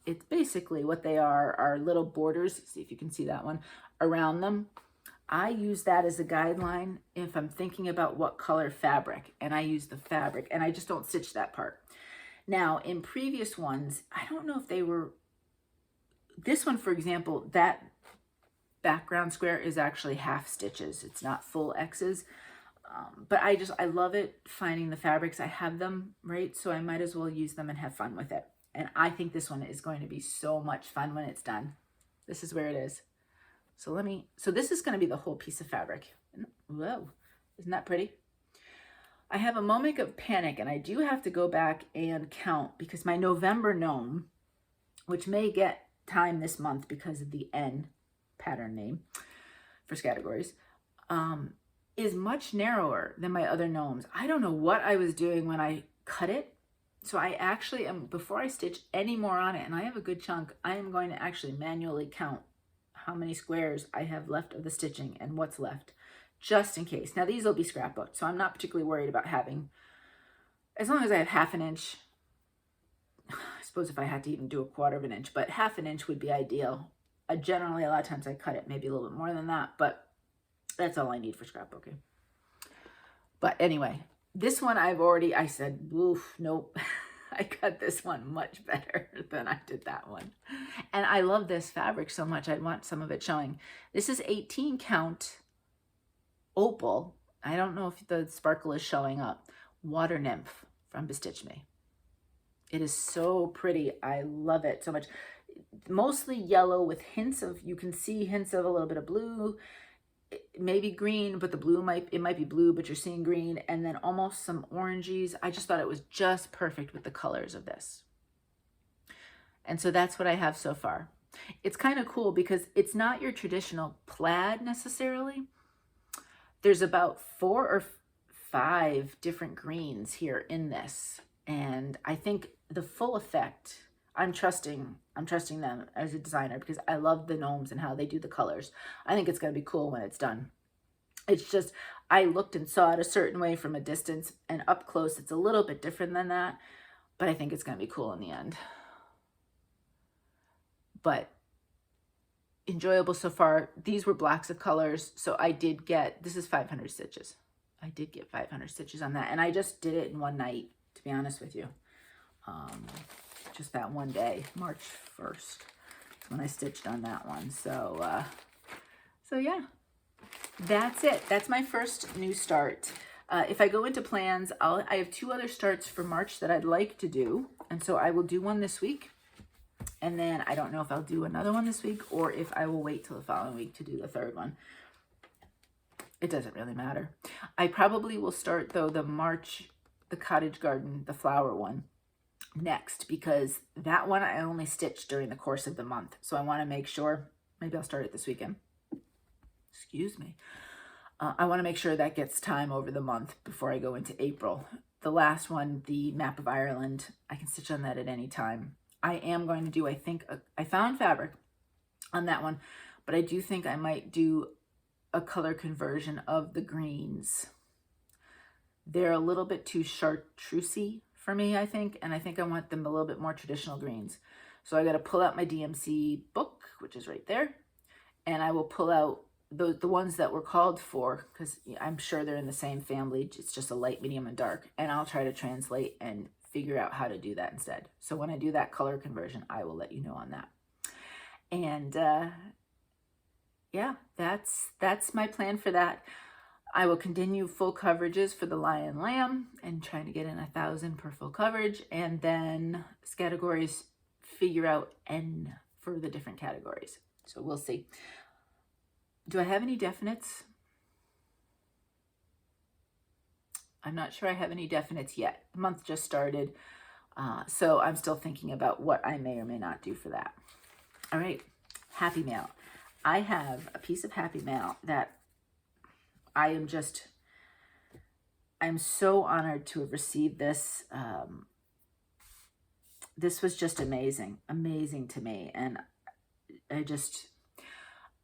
It's basically what they are little borders, see if you can see that one, around them. I use that as a guideline if I'm thinking about what color fabric, and I use the fabric, and I just don't stitch that part. Now, in previous ones, I don't know if they were, this one, for example, that background square is actually half stitches. It's not full X's. But I love it finding the fabrics. I have them, right? So I might as well use them and have fun with it. And I think this one is going to be so much fun when it's done. This is where it is. So this is going to be the whole piece of fabric. Whoa, isn't that pretty? I have a moment of panic, and I do have to go back and count because my November gnome, which may get time this month because of the N pattern name for Scattergories, is much narrower than my other gnomes. I don't know what I was doing when I cut it. So I actually am, before I stitch any more on it, and I have a good chunk, I am going to actually manually count how many squares I have left of the stitching and what's left, just in case. Now these will be scrapbooked, so I'm not particularly worried about having, as long as I have 1/2 inch, I suppose if I had to even do 1/4 inch, but 1/2 inch would be ideal. Generally, a lot of times I cut it maybe a little bit more than that, but that's all I need for scrapbooking. But anyway, this one I said, oof, nope. I cut this one much better than I did that one. And I love this fabric so much, I'd want some of it showing. This is 18 count opal. I don't know if the sparkle is showing up. Water Nymph from Bestitchme. It is so pretty. I love it so much. Mostly yellow with hints of, you can see hints of a little bit of blue, maybe green, but the blue might be blue, but you're seeing green, and then almost some oranges. I just thought it was just perfect with the colors of this. And so that's what I have so far. It's kind of cool because it's not your traditional plaid necessarily. There's about 4 or 5 different greens here in this. And I think the full effect, I'm trusting them as a designer because I love the gnomes and how they do the colors. I think it's going to be cool when it's done. It's just, I looked and saw it a certain way from a distance, and up close it's a little bit different than that, but I think it's going to be cool in the end. But enjoyable so far. These were blocks of colors, so I did get, this is 500 stitches. I did get 500 stitches on that, and I just did it in one night, to be honest with you. Just that one day, March 1st, when I stitched on that one. So yeah, that's it. That's my first new start. If I go into plans, I have 2 other starts for March that I'd like to do, and so I will do one this week. And then I don't know if I'll do another one this week or if I will wait till the following week to do the 3rd one. It doesn't really matter. I probably will start, though, the Cottage Garden, the flower one, next, because that one I only stitched during the course of the month. So I want to make sure, maybe I'll start it this weekend. Excuse me. I want to make sure that gets time over the month before I go into April. The last one, the Map of Ireland, I can stitch on that at any time. I am going to do, I think, I found fabric on that one, but I do think I might do a color conversion of the greens. They're a little bit too chartreusey for me, I think, and I think I want them a little bit more traditional greens. So I got to pull out my DMC book, which is right there, and I will pull out the ones that were called for, because I'm sure they're in the same family. It's just a light, medium, and dark, and I'll try to translate and figure out how to do that instead. So when I do that color conversion, I will let you know on that. And yeah, that's my plan for that. I will continue full coverages for the Lion Lamb and trying to get in 1,000 per full coverage, and then Scattergories, figure out N for the different categories. So we'll see. Do I have any definites? I'm not sure I have any definites yet. The month just started, so I'm still thinking about what I may or may not do for that. All right, Happy Mail. I have a piece of Happy Mail that I'm so honored to have received this. This was just amazing to me. And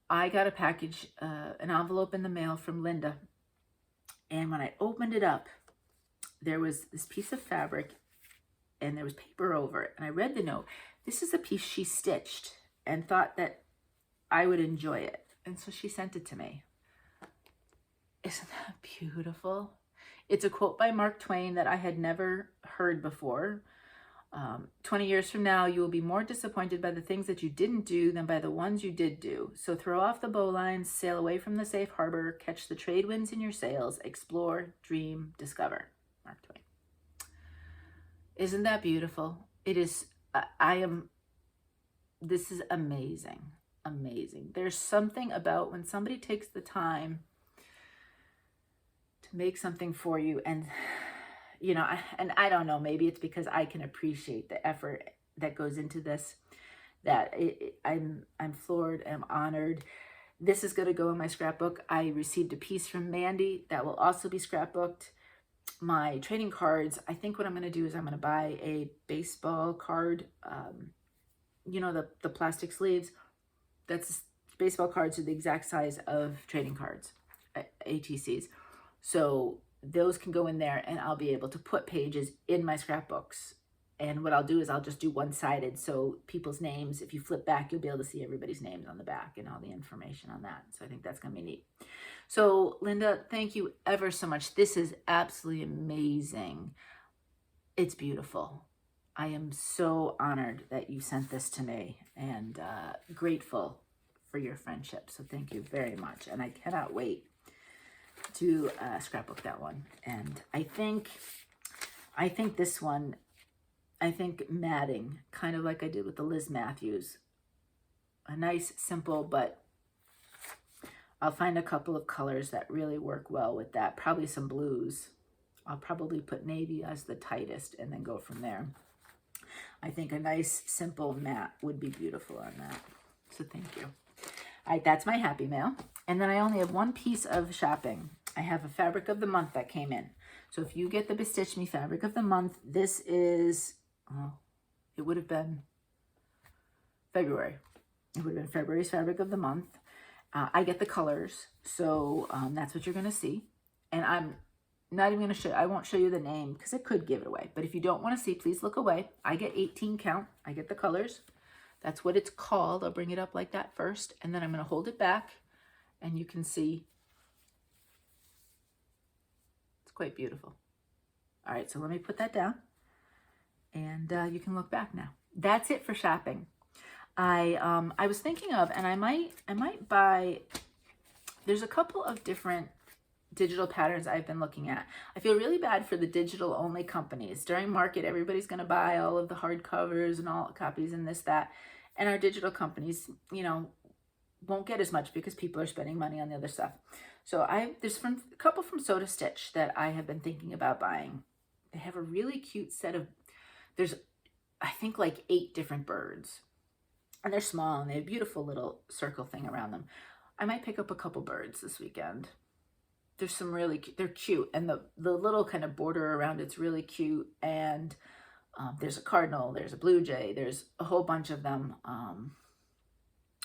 I got a package, an envelope in the mail from Linda. And when I opened it up, there was this piece of fabric and there was paper over it. And I read the note. This is a piece she stitched and thought that I would enjoy it. And so she sent it to me. Isn't that beautiful? It's a quote by Mark Twain that I had never heard before. 20 years from now, you will be more disappointed by the things that you didn't do than by the ones you did do. So throw off the bowlines, sail away from the safe harbor, catch the trade winds in your sails, explore, dream, discover. Mark Twain. Isn't that beautiful? It is. This is amazing. Amazing. There's something about when somebody takes the time to make something for you, and you know, I don't know, maybe it's because I can appreciate the effort that goes into this, that I'm floored, I'm honored This is going to go in my scrapbook. I received a piece from Mandy that will also be scrapbooked. My trading cards, I think what I'm going to do is I'm going to buy a baseball card, you know, the plastic sleeves. That's baseball cards are the exact size of trading cards, ATCs. So those can go in there and I'll be able to put pages in my scrapbooks. And what I'll do is I'll just do one-sided, so people's names, if you flip back, you'll be able to see everybody's names on the back and all the information on that. So I think that's going to be neat. So Linda, thank you ever so much. This is absolutely amazing. It's beautiful. I am so honored that you sent this to me and grateful for your friendship. So thank you very much. And I cannot wait to scrapbook that one. And I think this one, I think matting, kind of like I did with the Liz Matthews. A nice, simple, but I'll find a couple of colors that really work well with that. Probably some blues. I'll probably put navy as the tightest and then go from there. I think a nice, simple matte would be beautiful on that. So thank you. All right, that's my happy mail. And then I only have one piece of shopping. I have a fabric of the month that came in. So if you get the Bestitchme fabric of the month, this is... oh, it would have been February. It would have been February's fabric of the month. I get the colors, so that's what you're going to see. And I'm not even going to show, I won't show you the name because it could give it away. But if you don't want to see, please look away. I get 18 count. I get the colors. That's what it's called. I'll bring it up like that first. And then I'm going to hold it back and you can see. It's quite beautiful. All right, so let me put that down. And you can look back now. That's it for shopping. I was thinking of, and I might buy, there's a couple of different digital patterns I've been looking at. I feel really bad for the digital only companies. During market, everybody's going to buy all of the hardcovers and all copies and this, that. And our digital companies, you know, won't get as much because people are spending money on the other stuff. So there's a couple from Soda Stitch that I have been thinking about buying. They have a really cute set of, there's, I think, like 8 different birds. And they're small and they have a beautiful little circle thing around them. I might pick up a couple birds this weekend. There's some really, they're cute. And the little kind of border around it's really cute. And there's a cardinal, there's a blue jay, there's a whole bunch of them.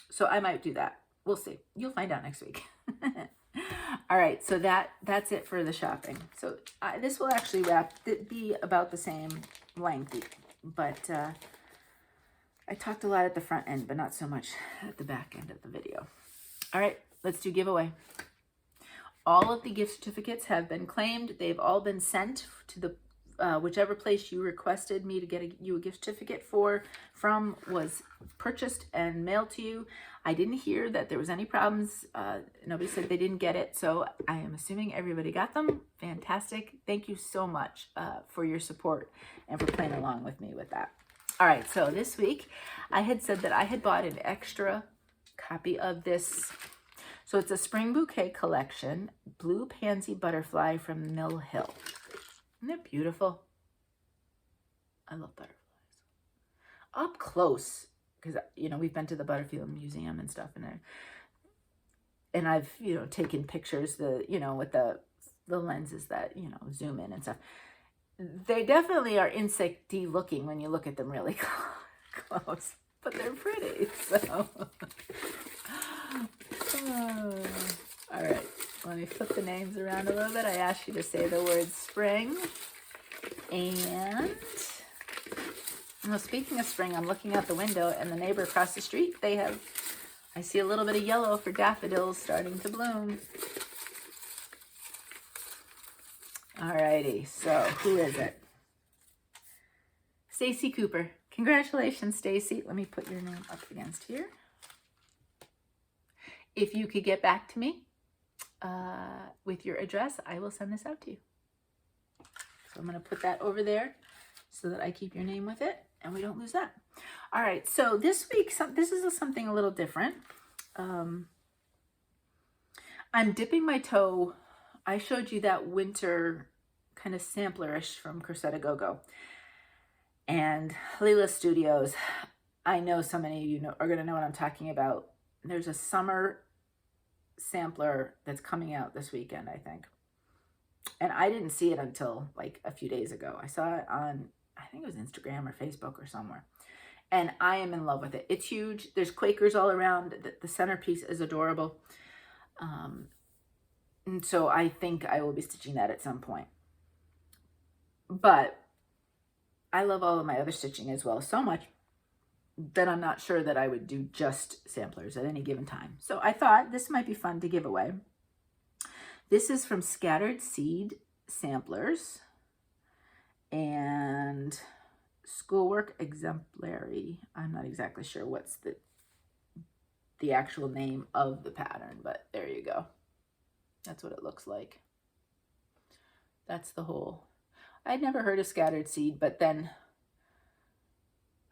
So I might do that. We'll see. You'll find out next week. All right, so that's it for the shopping. So this will actually be about the same length, but I talked a lot at the front end, but not so much at the back end of the video. All right, let's do giveaway. All of the gift certificates have been claimed. They've all been sent to the whichever place you requested me to get you a gift certificate from was purchased and mailed to you. I didn't hear that there was any problems. Nobody said they didn't get it, so I am assuming everybody got them. Fantastic. Thank you so much for your support and for playing along with me with that. All right, so this week I had said that I had bought an extra copy of this. So it's a Spring Bouquet collection, Blue Pansy Butterfly from Mill Hill. Isn't it beautiful? I love butterflies. Up close, because, you know, we've been to the Butterfield Museum and stuff, and I've, you know, taken pictures, you know, with the lenses that, you know, zoom in and stuff. They definitely are insecty looking when you look at them really close, but they're pretty, so. All right, let me flip the names around a little bit. I asked you to say the word spring. And, well, speaking of spring, I'm looking out the window and the neighbor across the street, I see a little bit of yellow for daffodils starting to bloom. Alrighty, so who is it? Stacy Cooper. Congratulations, Stacy. Let me put your name up against here. If you could get back to me with your address, I will send this out to you. So I'm going to put that over there so that I keep your name with it and we don't lose that. All right, so this week, this is something a little different. I'm dipping my toe. I showed you that winter kind of samplerish from Corsetta Go-Go. And Leela Studios, I know so many of you are going to know what I'm talking about. There's a summer sampler that's coming out this weekend, I think. And I didn't see it until like a few days ago. I saw it on, I think it was Instagram or Facebook or somewhere. And I am in love with it. It's huge. There's Quakers all around. The centerpiece is adorable. And so I think I will be stitching that at some point. But I love all of my other stitching as well so much that I'm not sure that I would do just samplers at any given time. So I thought this might be fun to give away. This is from Scattered Seed Samplers and Schoolwork Exemplary. I'm not exactly sure what's the actual name of the pattern, but there you go. That's what it looks like. That's the whole. I'd never heard of Scattered Seed, but then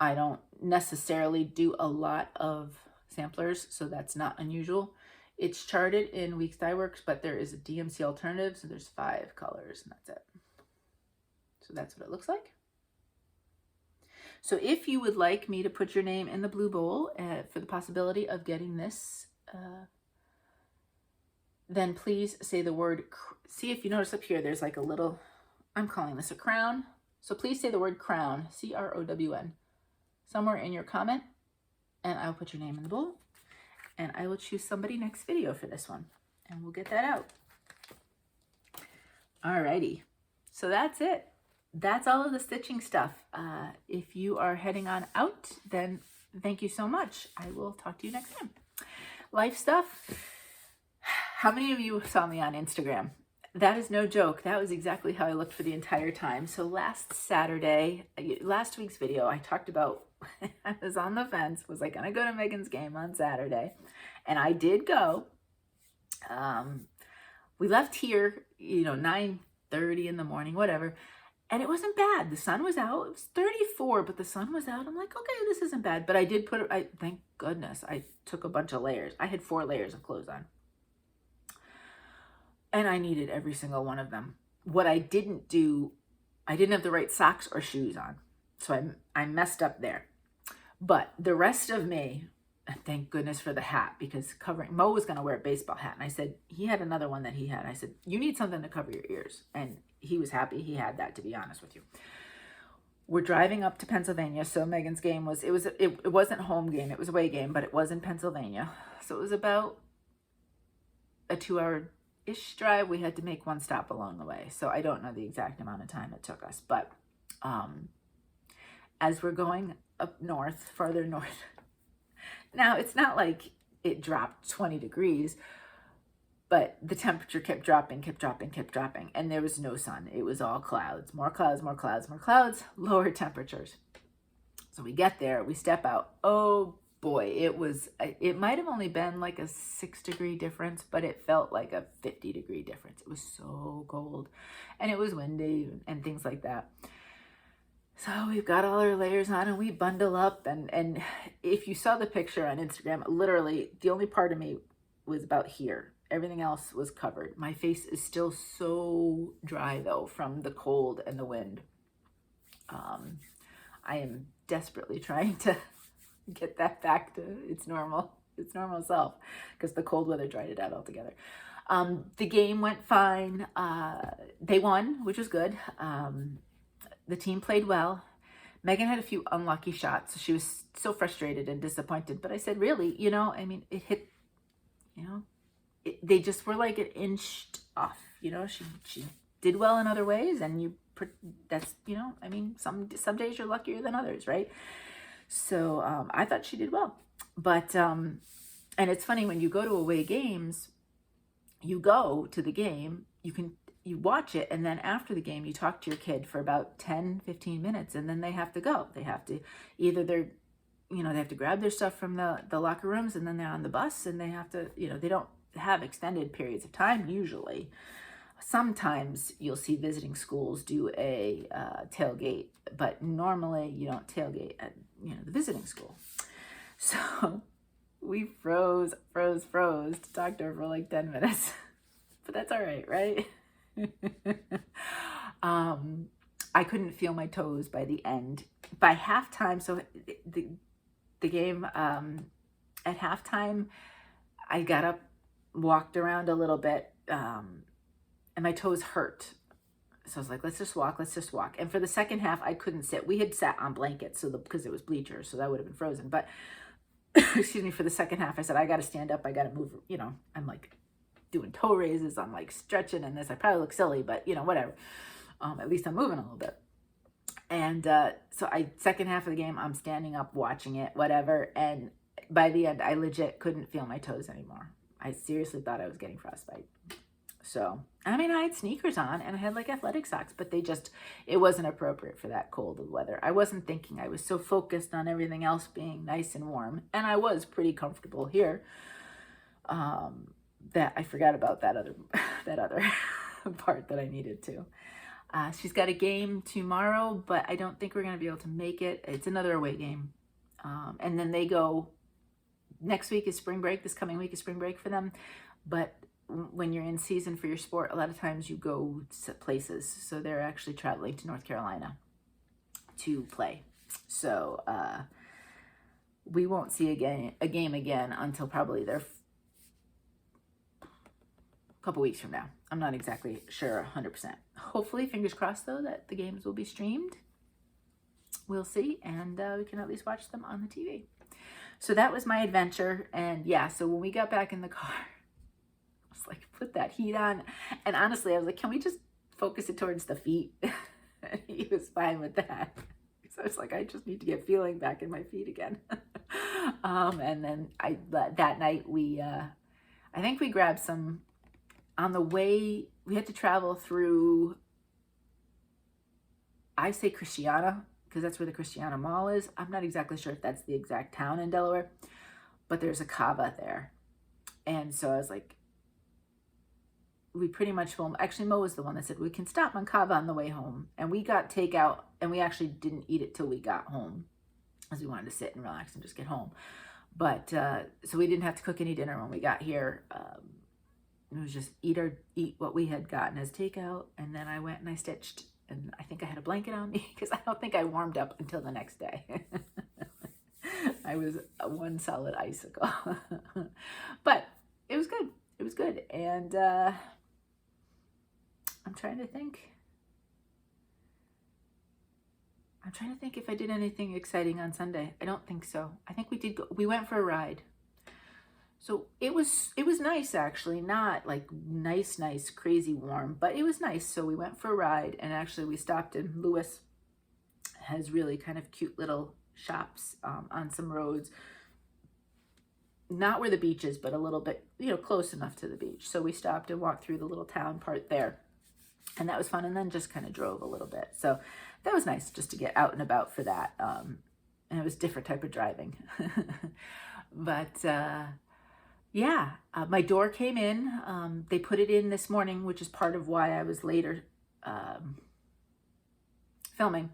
I don't necessarily do a lot of samplers, so that's not unusual. It's charted in Weeks Dye Works, but there is a DMC alternative, so there's 5 colors, and that's it. So that's what it looks like. So if you would like me to put your name in the blue bowl for the possibility of getting this, then please say the word, see if you notice up here, there's like a little, I'm calling this a crown. So please say the word crown, C-R-O-W-N, somewhere in your comment, and I'll put your name in the bowl, and I will choose somebody next video for this one, and we'll get that out. Alrighty, so that's it. That's all of the stitching stuff. If you are heading on out, then thank you so much. I will talk to you next time. Life stuff. How many of you saw me on Instagram? That is no joke. That was exactly how I looked for the entire time. So last Saturday, last week's video, I talked about, I was on the fence. Was I going to go to Megan's game on Saturday? And I did go. We left here, 9:30 in the morning, whatever. And it wasn't bad. The sun was out. It was 34, but the sun was out. I'm like, okay, this isn't bad. But I did thank goodness, I took a bunch of layers. I had 4 layers of clothes on. And I needed every single one of them. What I didn't do, I didn't have the right socks or shoes on. So I messed up there. But the rest of me, thank goodness for the hat, because Mo was going to wear a baseball hat. And I said, he had another one that he had. I said, you need something to cover your ears. And he was happy he had that, to be honest with you. We're driving up to Pennsylvania. So Megan's game was, it wasn't home game. It was away game, but it was in Pennsylvania. So it was about a 2-hour-ish drive. We had to make one stop along the way. So I don't know the exact amount of time it took us. But as we're going up north, farther north, now it's not like it dropped 20 degrees, but the temperature kept dropping, and there was no sun. It was all clouds, more clouds, more clouds, more clouds, lower temperatures. So we get there, we step out. Oh boy, it might have only been like a 6-degree difference, but it felt like a 50-degree difference. It was so cold, and it was windy and things like that. So we've got all our layers on, and we bundle up, and if you saw the picture on Instagram, literally the only part of me was about here. Everything else was covered. My face is still so dry though from the cold and the wind. I am desperately trying to get that back to its normal self, because the cold weather dried it out altogether. The game went fine. They won, which was good. The team played well. Megan had a few unlucky shots, so she was so frustrated and disappointed. But I said, really, it hit, they just were like an inch off. She did well in other ways, and that's, some days you're luckier than others, right? So I thought she did well. But, and it's funny, when you go to away games, you go to the game, you watch it, and then after the game, you talk to your kid for about 10-15 minutes, and then they have to go. They have to, either they have to grab their stuff from the locker rooms, and then they're on the bus, and they have to, they don't have extended periods of time usually. Sometimes you'll see visiting schools do a tailgate, but normally you don't tailgate at, the visiting school. So we froze to talk to her for like 10 minutes, but that's all right, right? I couldn't feel my toes by the end. By halftime, so the game, at halftime, I got up walked around a little bit, and my toes hurt. So I was like, let's just walk, let's just walk. And for the second half, I couldn't sit. We had sat on blankets because it was bleachers, so that would have been frozen. But excuse me, for the second half, I said, I got to stand up, I got to move. You know, I'm like doing toe raises, I'm like stretching and this. I probably look silly, but you know, whatever. At least I'm moving a little bit. And so second half of the game, I'm standing up, watching it, whatever. And by the end, I legit couldn't feel my toes anymore. I seriously thought I was getting frostbite. So, I mean, I had sneakers on and I had like athletic socks, but it wasn't appropriate for that cold of weather. I wasn't thinking. I was so focused on everything else being nice and warm. And I was pretty comfortable here, that I forgot about that other part that I needed to. She's got a game tomorrow, but I don't think we're going to be able to make it. It's another away game. And then they go, next week is spring break. This coming week is spring break for them. But when you're in season for your sport, a lot of times you go to places. So they're actually traveling to North Carolina to play. So we won't see a game again until probably a couple weeks from now. I'm not exactly sure 100%. Hopefully, fingers crossed though, that the games will be streamed. We'll see, and we can at least watch them on the TV. So that was my adventure, and yeah, so when we got back in the car, I was like, put that heat on. And honestly, I was like, can we just focus it towards the feet? And he was fine with that. So I was like, I just need to get feeling back in my feet again. And then that night I think we grabbed some, on the way, we had to travel through, I say Christiana, because that's where the Christiana Mall is. I'm not exactly sure if that's the exact town in Delaware, but there's a Cava there. And so I was like, we pretty much filmed. Actually, Mo was the one that said, we can stop on Cava on the way home. And we got takeout, and we actually didn't eat it till we got home, as we wanted to sit and relax and just get home. But, so we didn't have to cook any dinner when we got here. It was just eat what we had gotten as takeout. And then I went and I stitched. And I think I had a blanket on me because I don't think I warmed up until the next day. I was one solid icicle. But it was good. It was good. And I'm trying to think if I did anything exciting on Sunday. I don't think so. I think we went for a ride. So it was nice, actually. Not like nice, crazy warm, but it was nice. So we went for a ride, and actually we stopped in Lewis. Has really kind of cute little shops on some roads. Not where the beach is, but a little bit, close enough to the beach. So we stopped and walked through the little town part there. And that was fun, and then just kind of drove a little bit. So that was nice just to get out and about for that. And it was a different type of driving. But yeah, my door came in. They put it in this morning, which is part of why I was later filming.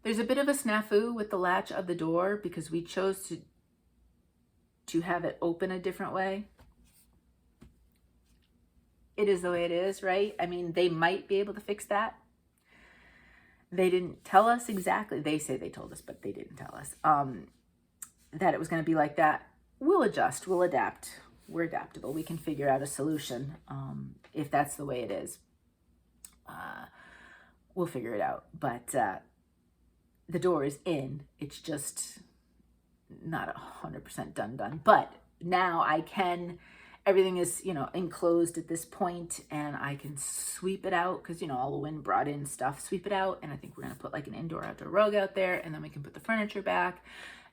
There's a bit of a snafu with the latch of the door because we chose to have it open a different way. It is the way it is, right? I mean, they might be able to fix that. They didn't tell us exactly. They say they told us, but they didn't tell us that it was going to be like that. We'll adjust. We'll adapt. We're adaptable. We can figure out a solution if that's the way it is. We'll figure it out. But the door is in. It's just not 100% done. But now I can... Everything is, enclosed at this point, and I can sweep it out because, all the wind brought in stuff, sweep it out. And I think we're going to put like an indoor-outdoor rug out there, and then we can put the furniture back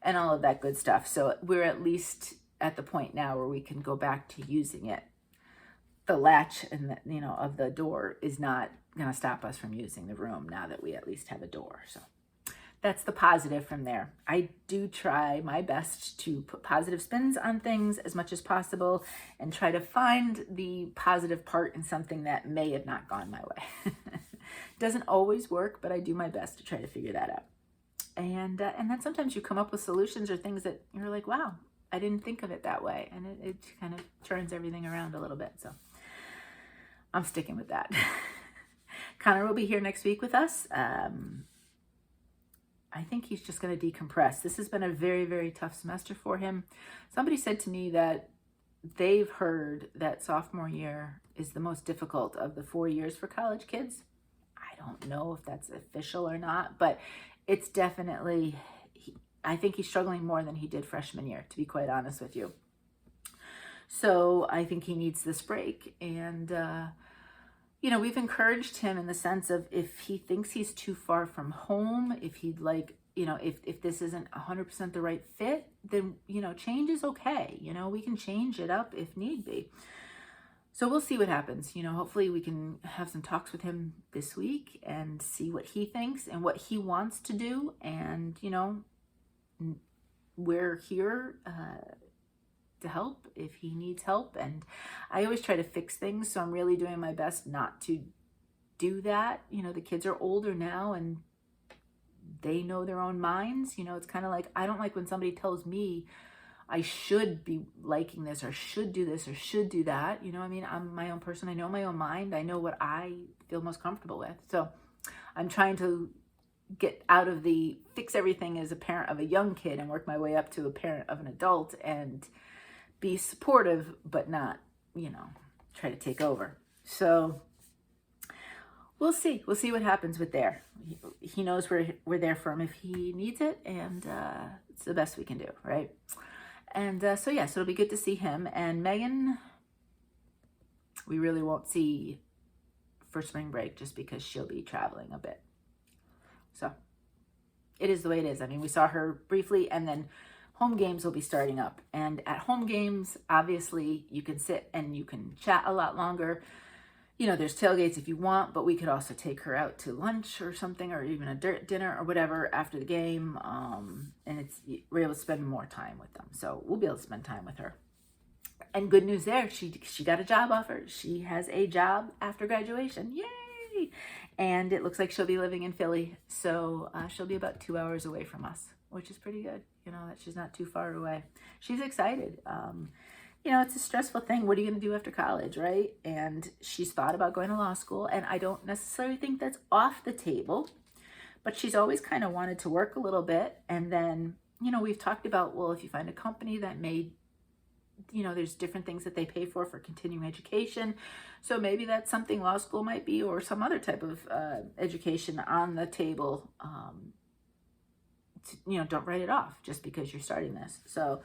and all of that good stuff. So we're at least at the point now where we can go back to using it. The latch and the, of the door is not going to stop us from using the room now that we at least have a door. So that's the positive from there. I do try my best to put positive spins on things as much as possible and try to find the positive part in something that may have not gone my way. Doesn't always work, but I do my best to try to figure that out. And then sometimes you come up with solutions or things that you're like, wow, I didn't think of it that way. And it kind of turns everything around a little bit. So I'm sticking with that. Connor will be here next week with us. I think he's just going to decompress. This has been a very, very tough semester for him. Somebody said to me that they've heard that sophomore year is the most difficult of the 4 years for college kids. I don't know if that's official or not, but it's definitely, I think he's struggling more than he did freshman year, to be quite honest with you. So I think he needs this break. And, you know, we've encouraged him in the sense of if he thinks he's too far from home, if he'd like, you know, if this isn't 100% the right fit, then, you know, change is okay. You know, we can change it up if need be. So we'll see what happens. You know, hopefully we can have some talks with him this week and see what he thinks and what he wants to do. And, you know, we're here to help if he needs help. And I always try to fix things, so I'm really doing my best not to do that. You know, the kids are older now and they know their own minds. You know, it's kind of like, I don't like when somebody tells me I should be liking this or should do this or should do that. You know, I mean, I'm my own person. I know my own mind. I know what I feel most comfortable with. So I'm trying to get out of the fix everything as a parent of a young kid and work my way up to a parent of an adult and be supportive, but not, you know, try to take over. So we'll see. We'll see what happens with there. He knows we're there for him if he needs it, and it's the best we can do, right? And so yeah, so it'll be good to see him. And Megan, we really won't see for spring break just because she'll be traveling a bit. So it is the way it is. I mean, we saw her briefly, and then home games will be starting up. And at home games, obviously, you can sit and you can chat a lot longer. You know, there's tailgates if you want, but we could also take her out to lunch or something, or even a dinner or whatever after the game. And we're able to spend more time with them. So we'll be able to spend time with her. And good news there, she got a job offer. She has a job after graduation. Yay! And it looks like she'll be living in Philly. So she'll be about 2 hours away from us, which is pretty good. You know, that she's not too far away. She's excited. You know, it's a stressful thing. What are you going to do after college, right? And she's thought about going to law school, and I don't necessarily think that's off the table, but she's always kind of wanted to work a little bit. And then, you know, we've talked about, well, if you find a company that may, you know, there's different things that they pay for continuing education. So maybe that's something law school might be, or some other type of education on the table. You know, don't write it off just because you're starting this. So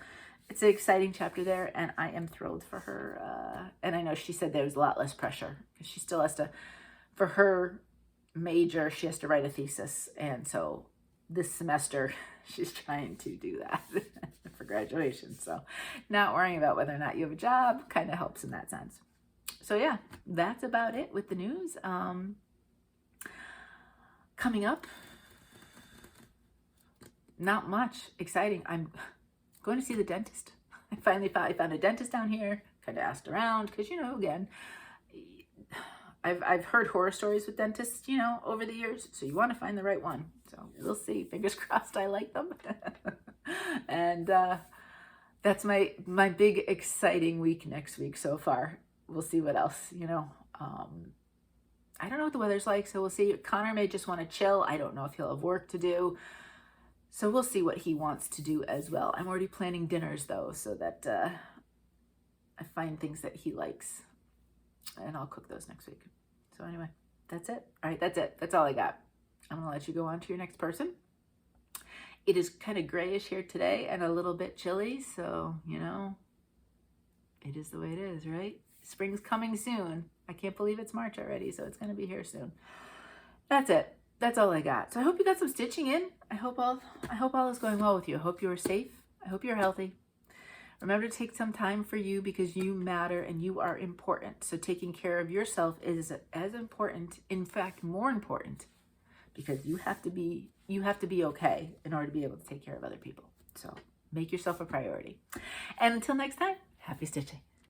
it's an exciting chapter there, and I am thrilled for her. And I know she said there's a lot less pressure because she still has to, for her major, she has to write a thesis. And so this semester, she's trying to do that for graduation. So not worrying about whether or not you have a job kind of helps in that sense. So yeah, that's about it with the news. Coming up, not much exciting. I'm going to see the dentist. I found a dentist down here, kind of asked around because, you know, again, I've heard horror stories with dentists, you know, over the years. So you want to find the right one. So we'll see. Fingers crossed I like them. And that's my big exciting week next week so far. We'll see what else, you know. I don't know what the weather's like, so we'll see. Connor may just want to chill. I don't know if he'll have work to do. So we'll see what he wants to do as well. I'm already planning dinners, though, so that I find things that he likes. And I'll cook those next week. So anyway, that's it. All right, that's it. That's all I got. I'm going to let you go on to your next person. It is kind of grayish here today and a little bit chilly. So, you know, it is the way it is, right? Spring's coming soon. I can't believe it's March already, so it's going to be here soon. That's it. That's all I got. So I hope you got some stitching in. I hope all is going well with you. I hope you are safe. I hope you're healthy. Remember to take some time for you because you matter and you are important. So taking care of yourself is as important, in fact, more important, because you have to be okay in order to be able to take care of other people. So make yourself a priority. And until next time, happy stitching.